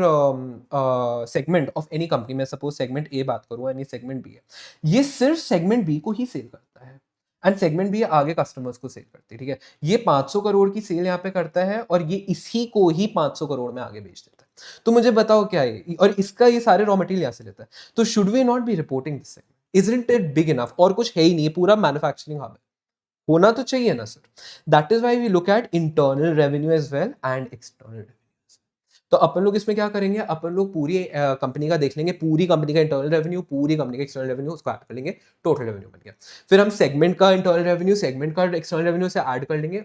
segment of any company. मैं सपोज सेगमेंट ए बात करूं, एनी सेगमेंट बी है, ये सिर्फ सेगमेंट बी को ही सेल करता है, एंड सेगमेंट बी आगे कस्टमर्स को सेल करती है। ठीक है, ये 500 करोड़ की सेल यहाँ पे करता है और ये इसी को ही 500 करोड़ में आगे बेच देता है। तो मुझे बताओ क्या है, और इसका ये सारे रॉ मटेरियल यहाँ से लेता है। तो should we not be reporting this segment? Isn't it big enough? और कुछ है ही नहीं, पूरा मैन्युफैक्चरिंग हब है, होना तो चाहिए ना sir. That is why we look at internal revenue as well and external revenue. तो अपन लोग इसमें क्या करेंगे, अपन लोग पूरी कंपनी का देख लेंगे, पूरी कंपनी का इंटरनल रेवेन्यू, पूरी कंपनी का एक्सटर्नल रेवेन्यू, उसको ऐड कर लेंगे, टोटल रेवेन्यू बन गया। फिर हम सेगमेंट का इंटरनल रेवेन्यू, सेगमेंट का एक्सटर्नल रेवेन्यू से ऐड कर लेंगे,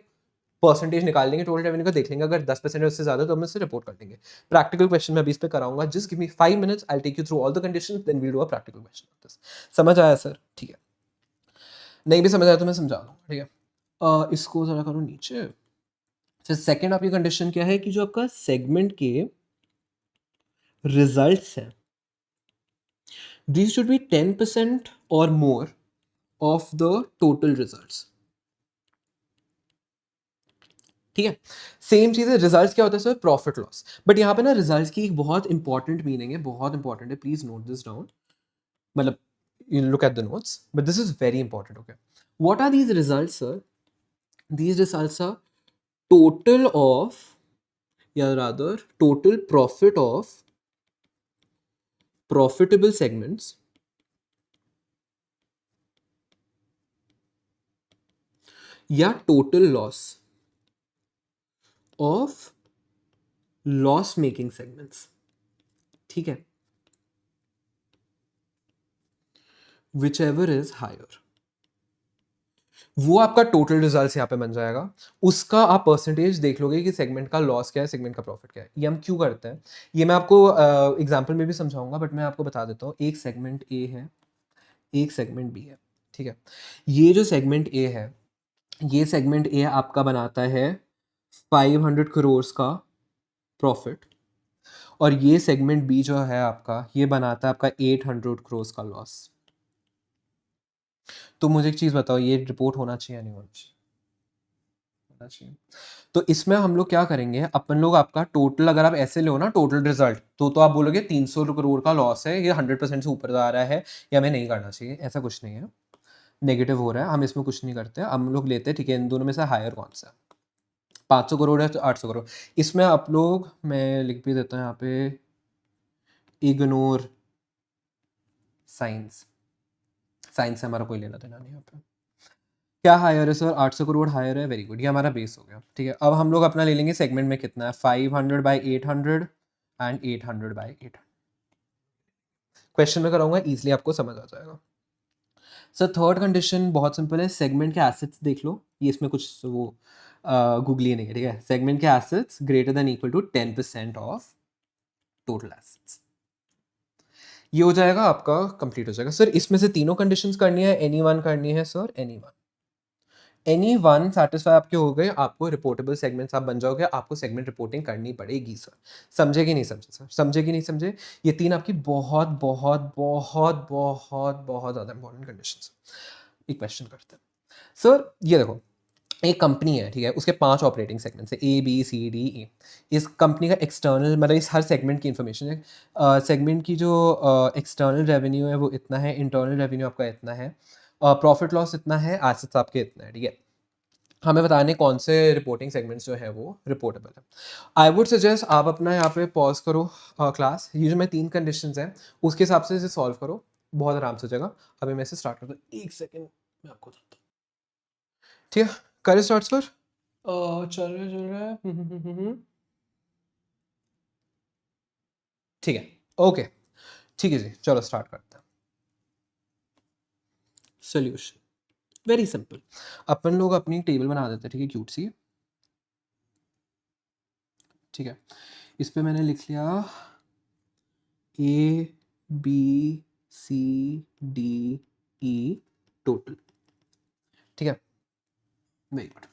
परसेंटेज निकाल लेंगे टोटल रेवेन्यू का, देख लेंगे अगर 10% उससे ज्यादा तो हम इससे रिपोर्ट कर देंगे। प्रैक्टिकल क्वेश्चन मैं अभी इस पे कराऊंगा, just give me 5 minutes, I will take you through all the conditions, then we will do a practical question of this. समझ आया सर? ठीक है, नहीं भी समझ आया तो मैं समझा दूंगा। ठीक है, इसको जरा करो नीचे। फिर सेकंड आपकी कंडीशन क्या है कि जो आपका सेगमेंट के रिजल्ट्स हैं, these should be 10% or more of the total results। ठीक है, सेम चीज है, रिजल्ट्स क्या होता है सर? Profit loss. बट यहाँ पे ना रिजल्ट्स की एक बहुत इंपॉर्टेंट मीनिंग है, बहुत इंपॉर्टेंट है, प्लीज नोट दिस डाउन। मतलब you look at the notes, but this is very important. Okay, what are these results sir? these results are total of, या rather total profit of profitable segments या total loss of loss making segments. ठीक है, whichever is higher, वो आपका total result यहाँ पे बन जाएगा. उसका आप परसेंटेज देख लोगे कि सेगमेंट का लॉस क्या है, सेगमेंट का प्रॉफिट क्या है. ये हम क्यों करते हैं, ये मैं आपको एग्जांपल में भी समझाऊंगा, बट मैं आपको बता देता हूँ. एक सेगमेंट ए है, एक सेगमेंट बी है. ठीक है, ये जो सेगमेंट ए है, ये सेगमेंट ए आपका बनाता है 500 करोड़ का प्रॉफिट, और ये सेगमेंट बी जो है आपका, ये बनाता है आपका 800 करोड़ का लॉस. तो मुझे एक चीज़ बताओ, ये रिपोर्ट होना चाहिए या नहीं होना चाहिए? होना चाहिए. तो इसमें हम लोग क्या करेंगे, अपन लोग आपका टोटल, अगर आप ऐसे लो ना टोटल रिजल्ट, तो आप बोलोगे 300 करोड़ का लॉस है, ये 100% से ऊपर आ रहा है, या हमें नहीं करना चाहिए. ऐसा कुछ नहीं है, नेगेटिव हो रहा है, हम इसमें कुछ नहीं करते. हम लोग लेते हैं, ठीक है, इन दोनों में से हायर कौन सा है, 500 करोड़ है तो 800 करोड़. इसमें आप लोग, मैं लिख भी देता हूँ यहाँ पे, इग्नोर साइंस. साइंस से हमारा कोई लेना देना नहीं यहाँ पे. क्या हायर है सर? 800 करोड़ हायर है. वेरी गुड, ये हमारा बेस हो गया. ठीक है, अब हम लोग अपना ले लेंगे सेगमेंट में कितना है, 500 बाई 800 एंड 800 बाई 800. क्वेश्चन में कराऊंगा, इजीली आपको समझ आ जाएगा. सर थर्ड कंडीशन बहुत सिंपल है, सेगमेंट के एसेट्स देख लो. ये इसमें कुछ वो गूगली नहीं है. ठीक है, सेगमेंट के assets greater than equal to 10% of total assets. ये हो जाएगा आपका, कंप्लीट हो जाएगा. सर इसमें से तीनों कंडीशंस करनी है, एनी वन करनी है सर? एनी वन सेटिस्फाई आपके हो गए, आपको रिपोर्टेबल सेगमेंट्स आप बन जाओगे, आपको सेगमेंट रिपोर्टिंग करनी पड़ेगी सर. समझे कि नहीं समझे सर? समझे कि नहीं समझे? ये तीन आपकी बहुत बहुत बहुत बहुत बहुत ज़्यादा इंपॉर्टेंट कंडीशंस. एक क्वेश्चन करते हैं सर. ये देखो, एक कंपनी है, ठीक है, उसके 5 ऑपरेटिंग सेगमेंट्स है, ए बी सी डी ई. इस कंपनी का एक्सटर्नल, मतलब इस हर सेगमेंट की इन्फॉर्मेशन है. सेगमेंट की जो एक्सटर्नल रेवेन्यू है वो इतना है, इंटरनल रेवेन्यू आपका इतना है, प्रॉफिट लॉस इतना है, एसेट्स आपके इतना है. ठीक है, हमें बताने कौन से रिपोर्टिंग सेगमेंट्स जो है वो रिपोर्टेबल है. आई वुड सजेस्ट आप अपना यहाँ पे पॉज करो क्लास. ये जो मैं 3 कंडीशंस हैं उसके हिसाब से इसे सॉल्व करो, बहुत आराम से हो जाएगा. अभी मैं इसे स्टार्ट करता हूँ, एक सेकेंड मैं आपको बताता हूँ. ठीक है, करें स्टार्ट सर? चल रहा है. ठीक है, ओके, ठीक है जी, चलो स्टार्ट करते हैं. Solution very simple. अपन लोग अपनी टेबल बना देते हैं, ठीक है, क्यूट सी. ठीक है, इस पे मैंने लिख लिया A B C D E total. ठीक है, वेरी गुड.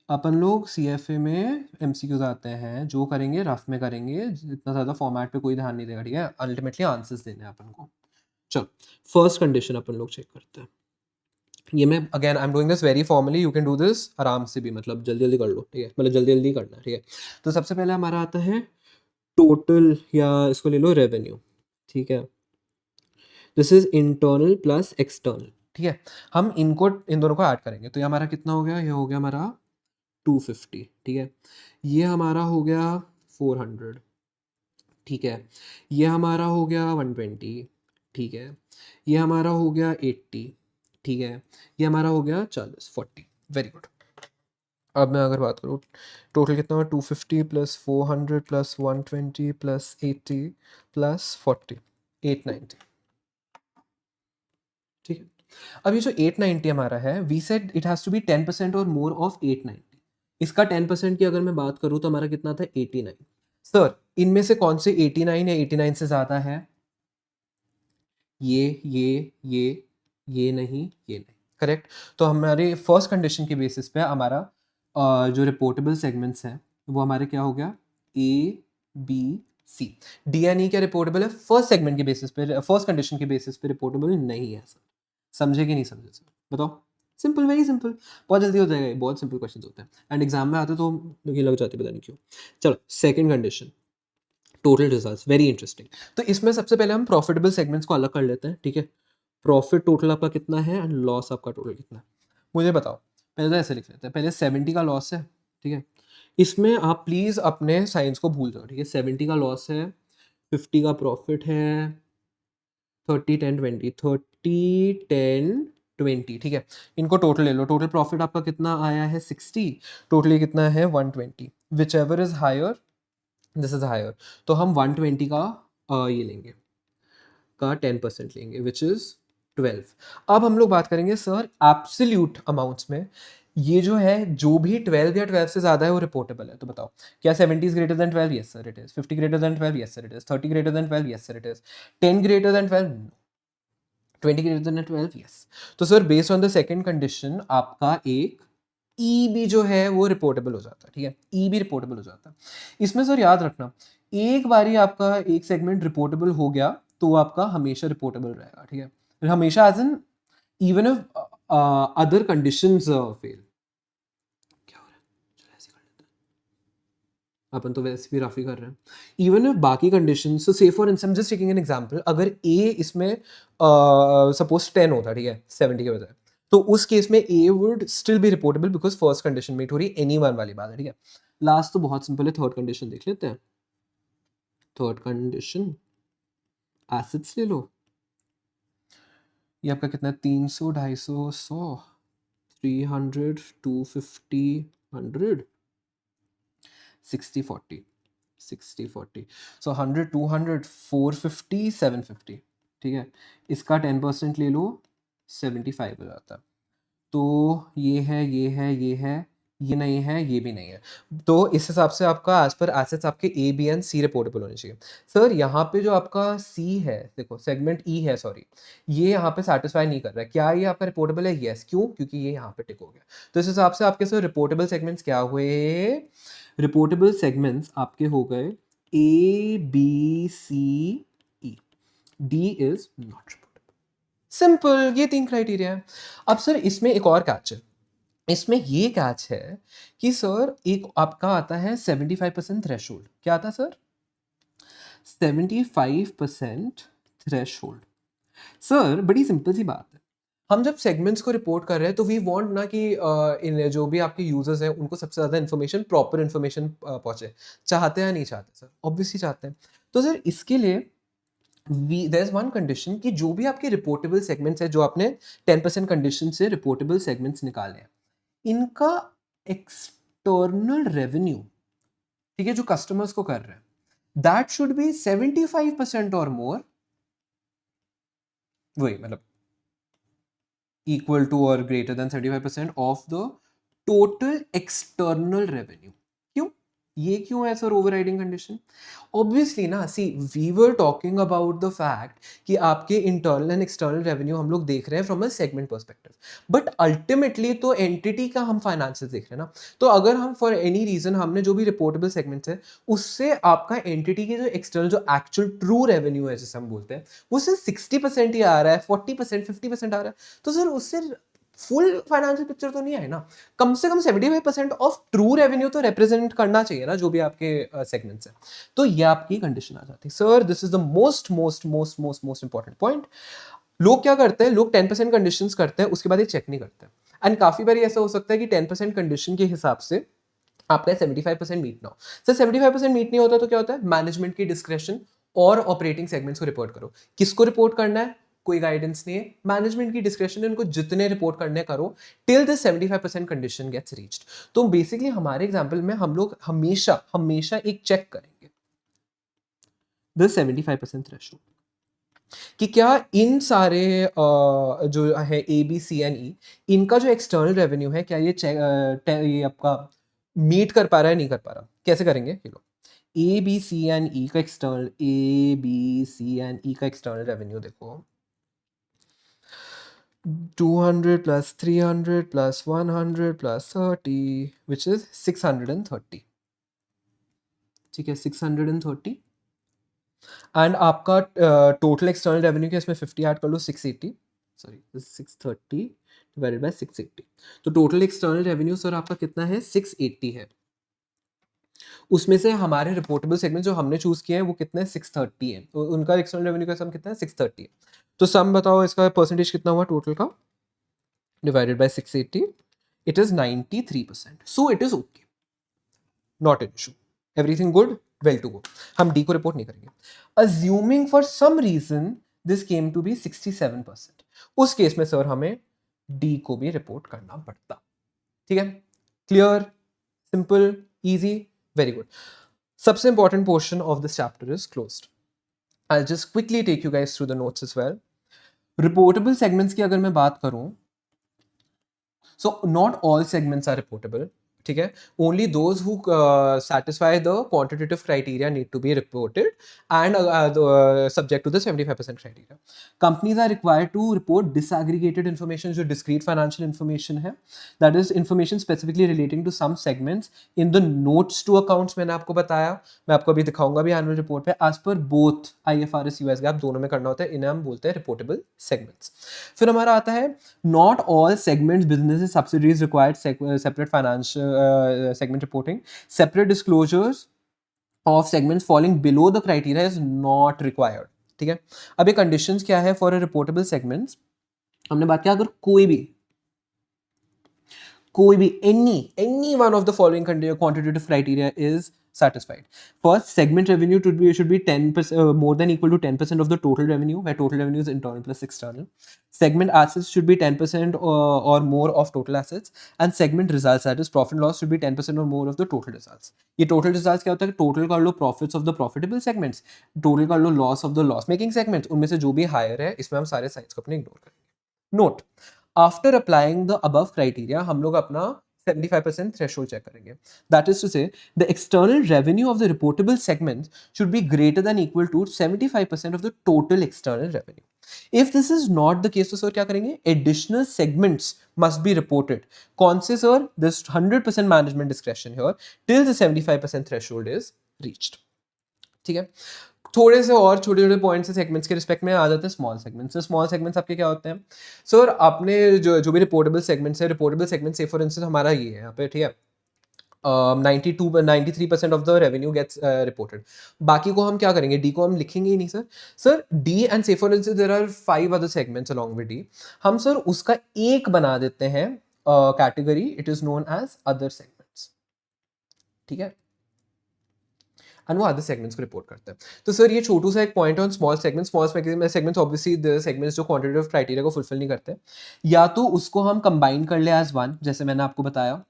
अपन लोग CFA में MCQs आते हैं, जो करेंगे रफ में करेंगे, इतना ज़्यादा फॉर्मेट पे कोई ध्यान नहीं देगा. ठीक है, अल्टीमेटली आंसर्स देने हैं अपन को. चलो फर्स्ट कंडीशन अपन लोग चेक करते हैं. ये मैं again I am doing this very formally, you can do this आराम से भी, मतलब जल्दी जल्दी कर लो. ठीक है, मतलब जल्दी जल्दी करना है. ठीक है, तो सबसे पहले हमारा आता है टोटल, या इसको ले लो रेवेन्यू. ठीक है, this is internal plus external. ठीक है, हम इनको, इन दोनों को ऐड करेंगे, तो ये हमारा कितना हो गया, ये हो गया हमारा 250. ठीक है, ये हमारा हो गया 400. ठीक है, ये हमारा हो गया 120. ठीक है, ये हमारा हो गया 80. ठीक है, ये हमारा हो गया 40. Very good. अब मैं अगर बात करूँ, टोटल कितना हुआ, 250 प्लस 400 प्लस 120 प्लस 80 प्लस 40, 890. ठीक है, अब ये जो 890 हमारा है, we said it has to be 10% और मोर ऑफ 890. इसका 10% की अगर मैं बात करूँ तो हमारा कितना था, 89. सर इनमें से कौन से 89 या 89 से ज़्यादा है? ये नहीं, ये नहीं. करेक्ट. तो हमारे फर्स्ट कंडीशन के बेसिस पे हमारा जो रिपोर्टेबल सेगमेंट्स हैं वो हमारे क्या हो गया, A B C. D and E क्या रिपोर्टेबल है? फर्स्ट सेगमेंट के बेसिस पे, फर्स्ट कंडीशन के बेसिस पे रिपोर्टेबल नहीं है सर. समझे कि नहीं समझे सर? बताओ. सिंपल, वेरी सिंपल, बहुत जल्दी हो जाएगा. ये बहुत सिंपल क्वेश्चन होते हैं, एंड एग्जाम में आते तो ये लग जाते, पता नहीं क्यों. चलो second condition, total results, very interesting. तो इसमें सबसे पहले हम प्रॉफिटेबल सेगमेंट्स को अलग कर लेते हैं. ठीक है, प्रॉफिट टोटल आपका कितना है एंड लॉस आपका टोटल कितना है, मुझे बताओ। पहले तो ऐसे लिख लेते हैं, पहले 70 का लॉस है, ठीक है। इसमें आप प्लीज़ अपने साइंस को भूल जाओ, ठीक है। 70 का लॉस है, 50 का प्रॉफिट है, 30 10 20 30 10 20, ठीक है। इनको टोटल ले लो, टोटल प्रॉफिट आपका कितना आया है 60, टोटली कितना है 120, whichever is higher this is higher, तो हम 120 का ये लेंगे का 10% लेंगे विच इज 12। अब हम लोग बात करेंगे सर एब्सोल्यूट अमाउंट्स में, ये जो है जो भी 12 या 12 से ज़्यादा है वो रिपोर्टेबल है, तो बताओ क्या 70 is greater than 12? Yes sir it is. 50 greater than 12? Yes sir it is. 30 greater than 12? Yes sir it is. 10 greater than 12? No. 20 greater than 12? Yes. तो sir based on the second condition आपका एक ई भी जो है वो reportable हो जाता है, ठीक है। ई भी रिपोर्टेबल हो जाता है। इसमें सर याद रखना, एक बारी आपका एक सेगमेंट रिपोर्टेबल हो गया तो वो आपका हमेशा रिपोर्टेबल रहेगा, ठीक है। हमेशा as in even if other conditions fail. क्या हो रहा है, चलो ऐसे कर लेते हैं, अपन तो वैसे भी राफी कर रहे हैं। इवन इफ बाकी कंडीशन, सो से for instance just taking an example, अगर ए इसमें सपोज 10 होता, ठीक है, 70 के बजाय, तो उस केस में A would still be reportable because first condition meet हो रही, एनी वन वाली बात है, ठीक है। लास्ट तो बहुत सिंपल है, थर्ड कंडीशन देख लेते हैं। थर्ड कंडीशन एसिड्स ले लो, ये आपका कितना है 300 250 100 300 250 100 60 40 60 40, सो 100 200 450 750, ठीक है। इसका 10% ले लो, 75 हो जाता है। तो ये है, ये है, ये है, ये नहीं है, ये भी नहीं है। तो इस हिसाब से आपका एज पर एसेट्स आपके A B and C reportable होने चाहिए। सर यहाँ पे जो आपका सी है, देखो सेगमेंट ई है, सॉरी, ये यहाँ पे सेटिस्फाई नहीं कर रहा है, क्या ये आपका रिपोर्टेबल है? यस। क्यों? क्योंकि ये यहाँ पे टिक हो गया। तो इस हिसाब से आपके सर रिपोर्टेबल सेगमेंट्स क्या हुए? रिपोर्टेबल सेगमेंट्स आपके हो गए A B C E, D is not reportable. Simple, ये 3 क्राइटेरिया है। अब सर इसमें एक और कैच है, इसमें ये कैच है कि सर एक आपका आता है 75% थ्रेशोल्ड। क्या आता है सर? 75% थ्रेशोल्ड। सर बड़ी सिंपल सी बात है, हम जब सेगमेंट्स को रिपोर्ट कर रहे हैं तो वी वांट ना कि इन जो भी आपके यूजर्स हैं उनको सबसे ज़्यादा इन्फॉर्मेशन, प्रॉपर इन्फॉर्मेशन पहुंचे। चाहते हैं या नहीं चाहते सर? ऑब्वियसली चाहते हैं। तो सर इसके लिए देयर इज वन कंडीशन कि जो भी आपके रिपोर्टेबल सेगमेंट्स है, जो आपने 10% कंडीशन से रिपोर्टेबल सेगमेंट्स निकाले हैं, इनका एक्सटर्नल रेवेन्यू, ठीक है, जो कस्टमर्स को कर रहे हैं, दैट शुड बी 75% और मोर, वही मतलब equal to or greater than 75% of the total external revenue. क्यों? ये क्यों है सर ओवरराइडिंग कंडीशन? ऑब्वियसली ना, see we were talking about the fact कि आपके इंटरनल एंड एक्सटर्नल रेवेन्यू हम लोग देख रहे हैं from a segment perspective, but ultimately तो एंटिटी का हम फाइनेंशियल देख रहे हैं ना। तो अगर हम फॉर एनी रीजन हमने जो भी रिपोर्टेबल सेगमेंट्स है उससे आपका एंटिटी के जो एक्सटर्नल, जो एक्चुअल ट्रू रेवेन्यू है जिसे हम बोलते हैं, वो सिर्फ 60% ही आ रहा है, 40% 50% आ रहा है, तो सर उससे फुल फाइनेंशियल पिक्चर तो नहीं आए ना। कम से कम 75% ऑफ ट्रू रेवेन्यू तो रिप्रेजेंट करना चाहिए ना, जो भी आपके सेगमेंट्स हैं। तो ये आपकी कंडीशन आ जाती है। Sir this is the most most most most most important point. लोग क्या करते हैं, लोग 10% कंडीशंस करते हैं, उसके बाद ये चेक नहीं करते हैं। एंड काफी बार ऐसा हो सकता है कि 10% कंडीशन के हिसाब से आपका 75% मीट ना हो। सर 75% मीट नहीं होता तो क्या होता है? मैनेजमेंट की डिस्क्रेशन और ऑपरेटिंग सेगमेंट्स को रिपोर्ट करो। किसको रिपोर्ट करना है? कोई गाइडेंस नहीं है, मैनेजमेंट की डिस्क्रेशन, इनको जितने रिपोर्ट करने करो till the 75% condition gets reached. तो बेसिकली हमारे एग्जांपल में हम लोग हमेशा हमेशा एक चेक करेंगे द 75% थ्रेशोल्ड, कि क्या इन सारे जो है ए बी सी एंड ई, इनका जो एक्सटर्नल रेवेन्यू है, क्या ये ये आपका मीट कर पा रहा है, नहीं कर पा रहा। कैसे करेंगे? ये लो, ए बी सी एंड ई का external, A B C and E का एक्सटर्नल रेवेन्यू देखो, 200 plus 300 plus 100 plus 30 which is 630, ठीक है, 630। एंड आपका टोटल एक्सटर्नल रेवेन्यू के इसमें 50 ऐड कर लो, 680, सॉरी 630 डिवाइडेड बाय 680, तो टोटल एक्सटर्नल रेवेन्यू सर आपका कितना है? 680 है। उसमें से हमारे रिपोर्टेबल सेगमेंट जो हमने चूज किए हैं वो कितने 630 है, तो उनका एक्सटर्नल रेवेन्यू का सम कितना है 630 है। तो सम बताओ इसका परसेंटेज कितना हुआ टोटल का, divided by 680, it is 93%। So it is okay, not an issue, everything good, well to go. हम डी को रिपोर्ट नहीं करेंगे। Assuming for some reason this came to be 67%, उस केस में सर हमें डी को भी रिपोर्ट करना पड़ता। ठीक है, clear, simple, easy, very good. सबसे important portion of this chapter is closed. I'll just quickly take you guys through the notes as well. Reportable segments की अगर मैं बात करूं, so not all segments are reportable. ठीक है, only those who satisfy the quantitative criteria need to be reported and subject to the 75% criteria. Companies are required to report disaggregated information, जो discrete financial information है, that is information specifically relating to some segments in the notes to accounts. मैंने आपको बताया, मैं आपको अभी दिखाऊंगा भी एनुअल रिपोर्ट पे, as per both IFRS US GAAP दोनों में करना होता है, इन्हें हम बोलते हैं रिपोर्टेबल सेगमेंट्स। फिर हमारा आता है not all segments, businesses, subsidiaries required separate financial segment reporting. Separate disclosures of segments falling below the criteria is not required. ठीक है, अब ये conditions क्या है for a reportable segments? हमने बात किया अगर कोई भी any one of the following quantitative criteria is satisfied. First, segment revenue should be 10% more than equal to 10% of the total revenue, where total revenue is internal plus external. Segment assets should be 10% or more of total assets, and segment results, that is profit and loss, should be 10% or more of the total results. ये total results क्या होता है? Total कर लो profits of the profitable segments, total कर लो loss of the loss making segments, उनमें से जो भी higher है, इसमें हम सारे signs को अपने ignore करेंगे. Note, after applying the above criteria हम लोग अपना 75% threshold check करेंगे. That is to say, the external revenue of the reportable segment should be greater than equal to 75% of the total external revenue. If this is not the case, तो sir क्या करेंगे? Additional segments must be reported. कौन से sir? There's 100% management discretion here till the 75% threshold is reached. ठीक है, थोड़े से और छोटे छोटे पॉइंट्स से सेगमेंट्स के रिस्पेक्ट में आ जाते हैं स्मॉल सेगमेंट्स। स्मॉल सेगमेंट्स आपके क्या होते हैं सर? आपने जो भी रिपोर्टेबल सेगमेंट्स है, रिपोर्टेबल सेगमेंट से फॉर इंस्टेंस हमारा ये है यहाँ पे, ठीक है, 93% of the revenue gets reported. बाकी को हम क्या करेंगे? डी को हम लिखेंगे ही नहीं सर। सर डी एंड से for instance there are 5 other segments along with D, हम सर उसका एक बना देते हैं category, it is known as other segments. ठीक है, एंड वो अदर सेगमेंट्स को रिपोर्ट करते हैं। तो सर ये छोटू सा एक point on small segments. Small segments obviously the segments जो क्वांटिटेटिव क्राइटेरिया को फुलफिल नहीं करते, या तो उसको हम कंबाइन कर ले एज वन, जैसे मैंने आपको बताया।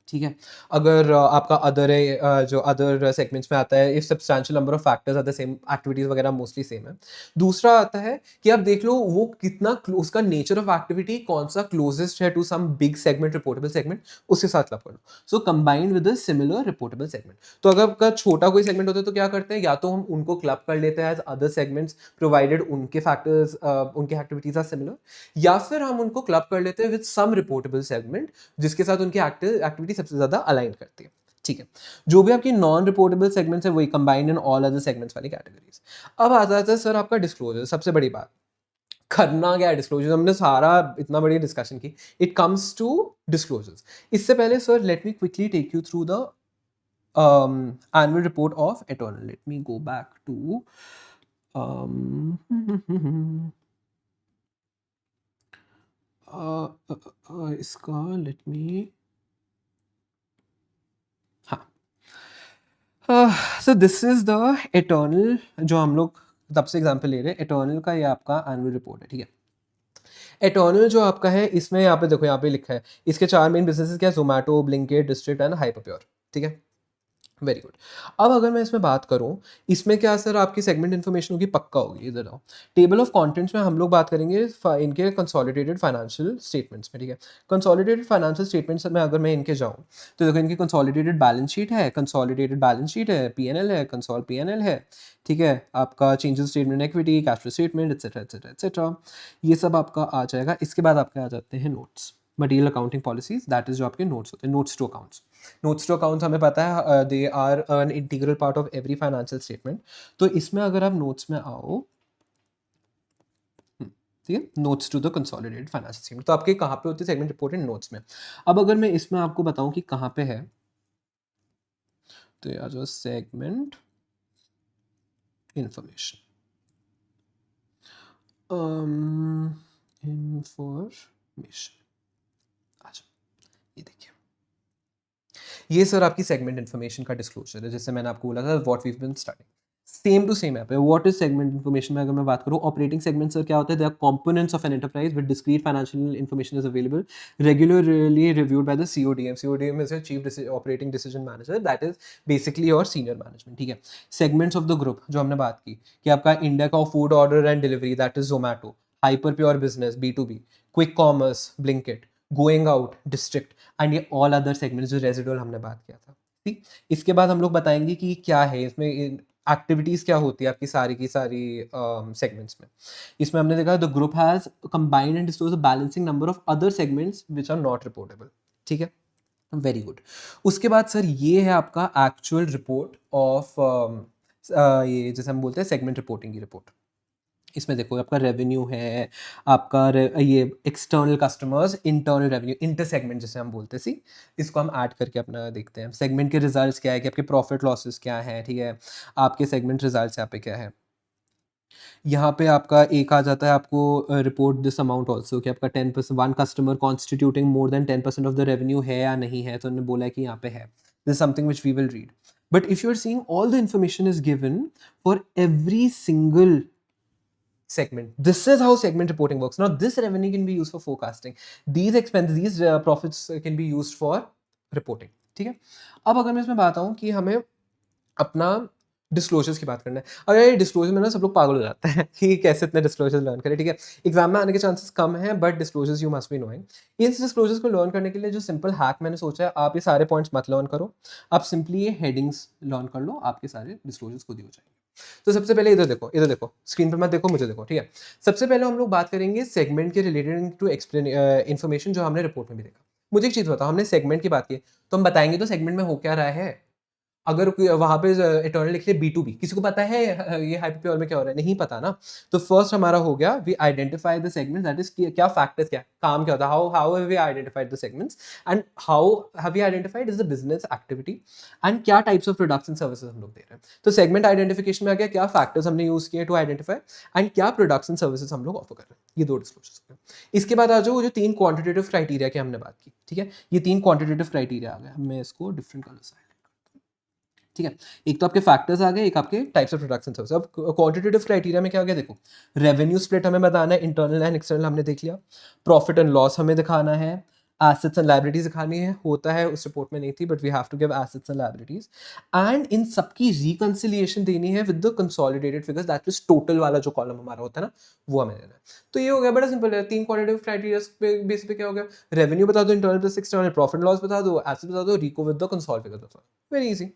ठीक है, अगर आपका अदर है, जो अदर सेगमेंट्स में आता है, if substantial number of factors are the same, activities वगैरह मोस्टली सेम है। दूसरा आता है कि आप देख लो वो कितना उसका नेचर ऑफ एक्टिविटी कौन सा क्लोजेस्ट है to some big segment, reportable segment, उसके साथ क्लब कर लो। So combined with a similar reportable segment. तो अगर आपका छोटा कोई सेगमेंट होता है तो क्या करते हैं? या तो हम उनको क्लब कर लेते हैं एज अदर सेगमेंट्स प्रोवाइडेड उनके फैक्टर्स, उनके एक्टिविटीज आर सिमिलर, या फिर हम उनको क्लब कर लेते हैं विद सम रिपोर्टेबल सेगमेंट जिसके साथ उनकी एक्टिविटी सबसे ज्यादा अलाइन करती है। ठीक है, जो भी आपकी नॉन रिपोर्टेबल सेगमेंट्स है वही combined in all other segments वाली कैटेगरीज। अब आ जाता है सर आपका डिस्क्लोजर, सबसे बड़ी बात। करना क्या है डिस्क्लोजर? हमने सारा इतना बड़ी डिस्कशन की, इट कम्स टू डिस्क्लोजर्स। इससे पहले sir let me quickly take you through the annual report of Eternal. Let me go back to इसका लेट मी, हाँ, so this is the eternal, जो हम लोग तब से एग्जाम्पल ले रहे हैं। एटर्नल का ये आपका एनुअल रिपोर्ट है। ठीक है, एटर्नल जो आपका है, इसमें यहाँ पे देखो, यहाँ पे लिखा है इसके 4 मेन बिजनेसेस क्या है? Zomato, Blinkit, district and Hyperpure. ठीक है, वेरी गुड। अब अगर मैं इसमें बात करूं, इसमें क्या सर आपकी सेगमेंट इन्फॉर्मेशन होगी? पक्का होगी। इधर आओ, टेबल ऑफ कंटेंट्स में हम लोग बात करेंगे इनके कंसोलिडेटेड फाइनेंशियल स्टेटमेंट्स में। ठीक है, कंसोलिडेटेड फाइनेंशियल स्टेटमेंट्स में अगर मैं इनके जाऊं तो देखो, इनकी कंसोलिडेटेड बैलेंस शीट है, कंसोलिडेटेड बैलेंस शीट है, पीएनएल है, कंसोल पीएनएल है। ठीक है, आपका changes statement, equity, cash flow statement, etcetera etcetera etcetera, ये सब आपका आ जाएगा। इसके बाद आपके आ जाते हैं notes, material accounting policies, that is जो आपके नोट्स होते हैं, notes to accounts. Notes to accounts हमें पता है they are an integral part of every financial statement. तो इसमें अगर आप नोट्स में आओ, ठीक है, notes to the consolidated financial statement, तो आपके कहाँ पे होती है सेगमेंट रिपोर्टेड? नोट्स में। अब अगर मैं इसमें आपको बताऊं कि कहाँ पे है, तो आ जाओ सेगमेंट इंफॉर्मेशन, इंफॉर्मेशन आ जाओ, ये देखिए, ये सर आपकी सेगमेंट इन्फॉर्मेशन का डिस्क्लोजर है, जैसे मैंने आपको बोला था what we been starting, same to same app है। व्हाट इज सेगमेंट इन्फॉर्मेशन में अगर मैं बात करूँ, ऑपरेटिंग सेगमेंट सर क्या होता है, they are components of an enterprise with discrete financial information is available, regularly reviewed by the CODM. CODM is a chief operating decision manager, that is basically your senior management, ठीक है। Segments of the group जो हमने बात की कि आपका India का food order and delivery, that is Zomato, hyper pure business B2B, quick commerce Blinkit, going out district, and ये ऑल अदर सेगमेंट्स जो रेजिडुअल हमने बात किया था, ठीक। इसके बाद हम लोग बताएंगे कि क्या है इसमें, एक्टिविटीज क्या होती है आपकी सारी की सारी सेगमेंट्स में। इसमें हमने देखा the group has combined and disclose a balancing number of other segments which are not reportable, ठीक है, वेरी गुड। उसके बाद सर ये है आपका एक्चुअल रिपोर्ट ऑफ ये जैसे हम बोलते हैं सेगमेंट रिपोर्टिंग की रिपोर्ट। इसमें देखो आपका रेवेन्यू है, आपका ये external customers, internal revenue, inter segment जैसे हम बोलते हैं, सी इसको हम ऐड करके अपना देखते हैं। सेगमेंट के रिजल्ट्स क्या है कि आपके प्रॉफिट लॉसेस क्या है, ठीक है, आपके सेगमेंट रिजल्ट्स यहाँ पे क्या है। यहाँ पे आपका एक आ जाता है आपको रिपोर्ट दिस अमाउंट ऑल्सो कि आपका 10% one customer constituting more than 10% of the revenue है या नहीं है, तो उन्होंने बोला है कि यहाँ पे है, this is something which we will read. But if you are seeing all the information is given for every single segment. This is how segment reporting works. Now, this revenue can be used for forecasting. These expenses, these profits can be used for reporting. ठीक है। अब अगर मैं इसमें बात आऊँ कि हमें अपना डिस्क्लोजर्स की बात करना है, अगर ये डिस्क्लोजर में ना सब लोग पागल हो जाते हैं कि कैसे इतने डिस्क्लोजर्स लर्न करें, ठीक है। एग्जाम में आने के चांसेस कम हैं, but disclosures you must be knowing. इस डिस्क्लोजर्स को लर्न करने के लिए जो सिंपल हैक मैंने सोचा है, आप ये सारे पॉइंट्स मत लर्न करो, आप सिंपली ये हेडिंग्स लर्न कर लो, आपके सारे डिस्क्लोजर्स खुद ही हो जाएंगे। तो सबसे पहले इधर देखो, स्क्रीन पर मत देखो, मुझे देखो, ठीक है। सबसे पहले हम लोग बात करेंगे सेगमेंट के रिलेटेड टू एक्सप्लेन इन्फॉर्मेशन जो हमने रिपोर्ट में भी देखा। मुझे एक चीज़ बताओ, हमने सेगमेंट की बात की तो हम बताएंगे तो सेगमेंट में हो क्या रहा है। अगर वहाँ पे इटर्नल लिख लिया B2B, किसी को पता है ये हाइपर प्योर में क्या हो रहा है, नहीं पता ना। तो फर्स्ट हमारा हो गया we identify the segment, that is क्या फैक्टर्स, क्या काम क्या होता है, how have we identified the segments and how have we identified is the business activity and क्या types of products and services हम लोग दे रहे हैं। तो सेगमेंट आइडेंटिफिकेशन में आ गया क्या फैक्टर्स हमने यूज किए टू आइडेंटिफाई एंड क्या प्रोडक्ट्स एंड सर्विसेज हम लोग ऑफर कर रहे हैं, ये दो डिस्क्लोजर्स। इसके बाद आ जाओ जो 3 क्वांटिटेटिव क्राइटेरिया की हमने बात की, ठीक है, ये 3 क्वांटिटेटिव क्राइटेरिया आ गए, मैं इसको डिफरेंट कलर से, ठीक है। एक तो आपके फैक्टर्स आ गए, एक आपके types of products and service. अब क्वांटिटेटिव क्राइटेरिया में क्या हो गया, देखो रेवेन्यू स्प्लिट हमें बताना है, इंटरनल एंड एक्सटर्नल हमने देख लिया, प्रॉफिट एंड लॉस हमें दिखाना है, एसेट्स एंड लायबिलिटीज दिखानी है, होता है उस रिपोर्ट में नहीं थी but we have to give assets and liabilities and इन सबकी रिकंसिलिएशन देनी है with the consolidated figures, that is total वाला जो कॉलम हमारा होता है ना, वो हमें देना है। तो ये हो गया, बड़ा सिंपल है। 3 क्वांटिटेटिव क्राइटेरिया पे बेस पे क्या हो गया, रेवेन्यू बता दो, internal plus external, profit loss बता दो, एसेट्स बता दो, रिको विद द कंसोल फिगर बता दो, वेरी इजी।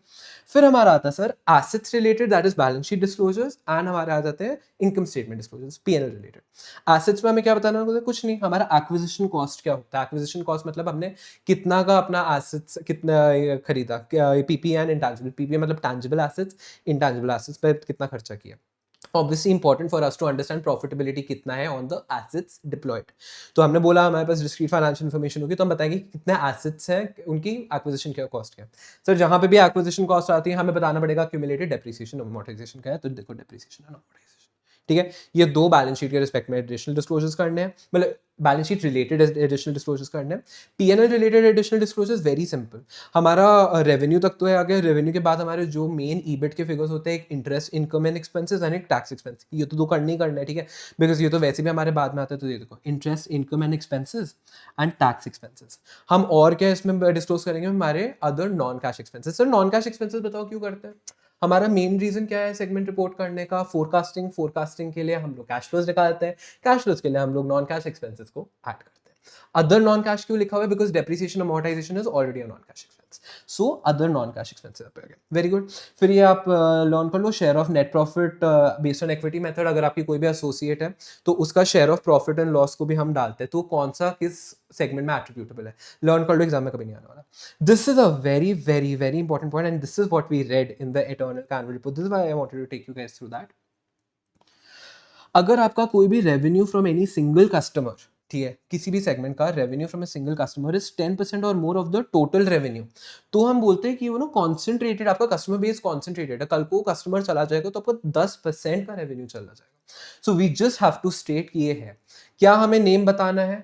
फिर हमारा आता है sir assets related, that is balance sheet disclosures, and हमारे आ जाते हैं income statement disclosures, P&L related. Assets में हमें क्या बताना होगा, कुछ नहीं, हमारा एक्विजिशन कॉस्ट क्या होता है। एक्विजिशन कॉस्ट मतलब हमने कितना का अपना एसेट्स कितना खरीदा, पीपी एंड इंटेंजिबल, पीपी मतलब टैंजिबल एसेट्स, इंटेंजिबल एसेट्स पे कितना खर्चा किया। Obviously important for us to understand profitability कितना है ऑन द एसेट्स डिप्लॉयड। तो हमने बोला हमारे पास डिस्क्रीट फाइनेंशियल इन्फॉर्मेशन होगी तो हम बताएंगे कितने एसेट्स हैं, उनकी एक्विजिशन क्या कॉस्ट क्या है। सर जहां पे भी एक्विजिशन कॉस्ट आती है हमें बताना पड़ेगा क्यूमुलेटेड डेप्रिसिएशन और अमोर्टाइजेशन क्या है, तो देखो डेप्रिसिएशन और अमोर्टाइजेशन, ठीक है। ये दो बैलेंस शीट के रिस्पेक्ट में एडिशनल डिस्क्लोजर्स करने हैं, मतलब balance sheet related additional disclosures करने हैं। P&L related additional disclosures very simple, हमारा रेवेन्यू तक तो है आगे, रेवेन्यू के बाद हमारे जो मेन ईबिट के फिगर्स होते हैं, एक interest income and expenses and एक टैक्स एक्सपेंस, ये तो दो करना ही करना है, ठीक है, बिकॉज ये तो वैसे भी हमारे बाद में आता है। तो ये देखो interest income and expenses and tax expenses. हम और क्या इसमें डिस्क्लोज करेंगे, हमारे other non cash expenses. Sir non cash expenses बताओ क्यों करते हैं, हमारा मेन रीजन क्या है सेगमेंट रिपोर्ट करने का, फोरकास्टिंग के लिए हम लोग कैश फ्लोज निकालते हैं, कैश फ्लोज के लिए हम लोग नॉन कैश एक्सपेंसेस को ऐड करते हैं। अदर नॉन कैश क्यों लिखा हुआ है, because depreciation amortization is already a non cash expense, so other non cash expenses पे गए, वेरी गुड। फिर ये आप लर्न कर लो share of net profit based on equity method, अगर आपकी कोई भी एसोसिएट है तो उसका share of profit and loss को भी हम डालते हैं, तो कौन सा किस सेगमेंट में एट्रीब्यूटेबल है, लर्न कर लो, एग्जाम में कभी नहीं आने वाला। This is a very, very, very important point, and this is what we read in the Eternal Annual Report. This is why I wanted to take you guys through that. अगर आपका कोई भी revenue from any single customer, ठीक है, किसी भी segment का revenue from a single customer is 10% और more of the total revenue, तो हम बोलते हैं कि वो ना कॉन्सेंट्रेटेड, आपका कस्टमर बेस कॉन्सेंट्रेटेड है, कल को कस्टमर चला जाएगा तो आपको 10% का रेवेन्यू चला जाएगा। So we just have to state कि ये है। क्या हमें नेम बताना है?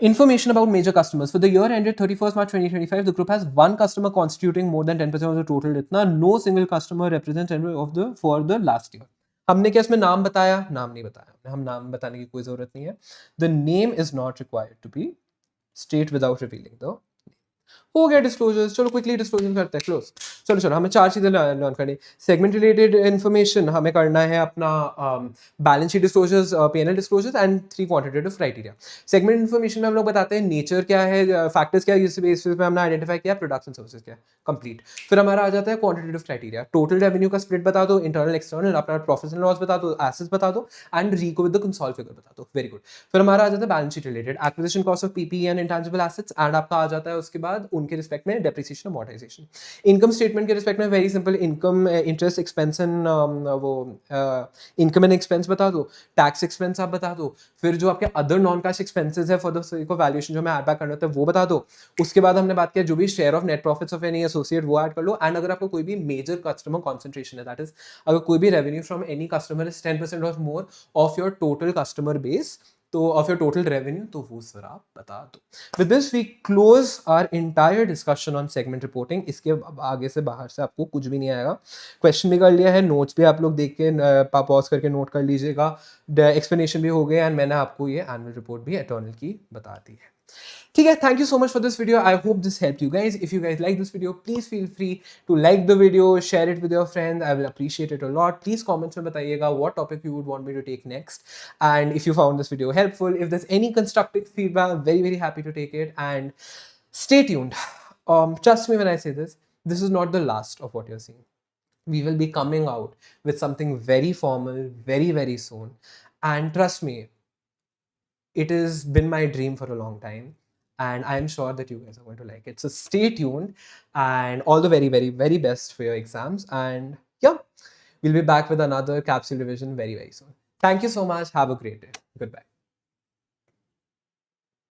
Information about major customers. For the year ended 31st March 2025, the group has one customer constituting more than 10% of the total. इतना no single customer represents any of the for the last year. हमने क्या इसमें नाम बताया? नाम नहीं बताया, हम नाम बताने की कोई जरूरत नहीं है. The name is not required to be state without revealing the. हो गया डिस्क्लोजर्स, चलो क्विकली डिस्क्लोजर करते हैं, क्लोज। चलो चलो, हमें 4 चीज़ें लर्न करनी। सेगमेंट रिलेटेड इन्फॉर्मेशन हमें करना है अपना balance sheet disclosures, PNL disclosures and 3 quantitative criteria. Segment information में हम लोग बताते हैं नेचर क्या है, फैक्टर्स क्या है, जिस बेसिस पे हमने आइडेंटिफाई किया प्रोडक्ट्स एंड सर्विसेज क्या है, कंप्लीट। फिर हमारा आ जाता है क्वांटिटेटिव क्राइटेरिया, टोटल रेवेन्यू का स्प्लिट बता दो, इंटरनल एक्सटर्नल, अपना प्रॉफिट एंड लॉस बता दो, एसेट्स बता दो and reco with the consol figure बता दो। Very good. फिर हमारा आ जाता है balance sheet related, acquisition cost of PPE and intangible assets, and आपका आ जाता है उसके बाद उनके रिस्पेक्ट में डेप्रिसिएशन, अमोर्टाइजेशन। इनकम स्टेटमेंट के रिस्पेक्ट में very simple, income, interest expense and वो इनकम एंड एक्सपेंस बता दो, टैक्स एक्सपेंस आप बता दो, फिर जो आपके अदर नॉन कैश एक्सपेंसेस है for the sake of valuation जो हमें ऐड बैक करना होता है वो बता दो। उसके बाद हमने बात किया जो भी share of net profits of any associate वो ऐड कर लो, एंड अगर आपको कोई भी मेजर कस्टमर कॉन्सेंट्रेशन है, दैट इज अगर कोई भी revenue from any customer is 10% और more of your total customer base, तो ऑफ योर टोटल रेवेन्यू, तो वो सर आप बता दो। With this we close our entire discussion on segment reporting. इसके आगे से बाहर से आपको कुछ भी नहीं आएगा। क्वेश्चन भी कर लिया है, नोट्स भी आप लोग देख के पॉज करके नोट कर लीजिएगा, एक्सप्लेनेशन भी हो गया, एंड मैंने आपको ये एनुअल रिपोर्ट भी एटर्नल की बता दी है। ठीक है, thank you so much for this video. I hope this helped you guys. If you guys like this video, please feel free to like the video, share it with your friends. I will appreciate it a lot. Please comments में बताइएगा what topic you would want me to take next. And if you found this video helpful, if there's any constructive feedback, I'm very happy to take it. And stay tuned. Trust me when I say this, this is not the last of what you're seeing. We will be coming out with something very formal, very soon. And trust me, it has been my dream for a long time, and I'm sure that you guys are going to like it. So stay tuned, and all the very best for your exams. And yeah, we'll be back with another capsule revision very soon. Thank you so much. Have a great day. Goodbye.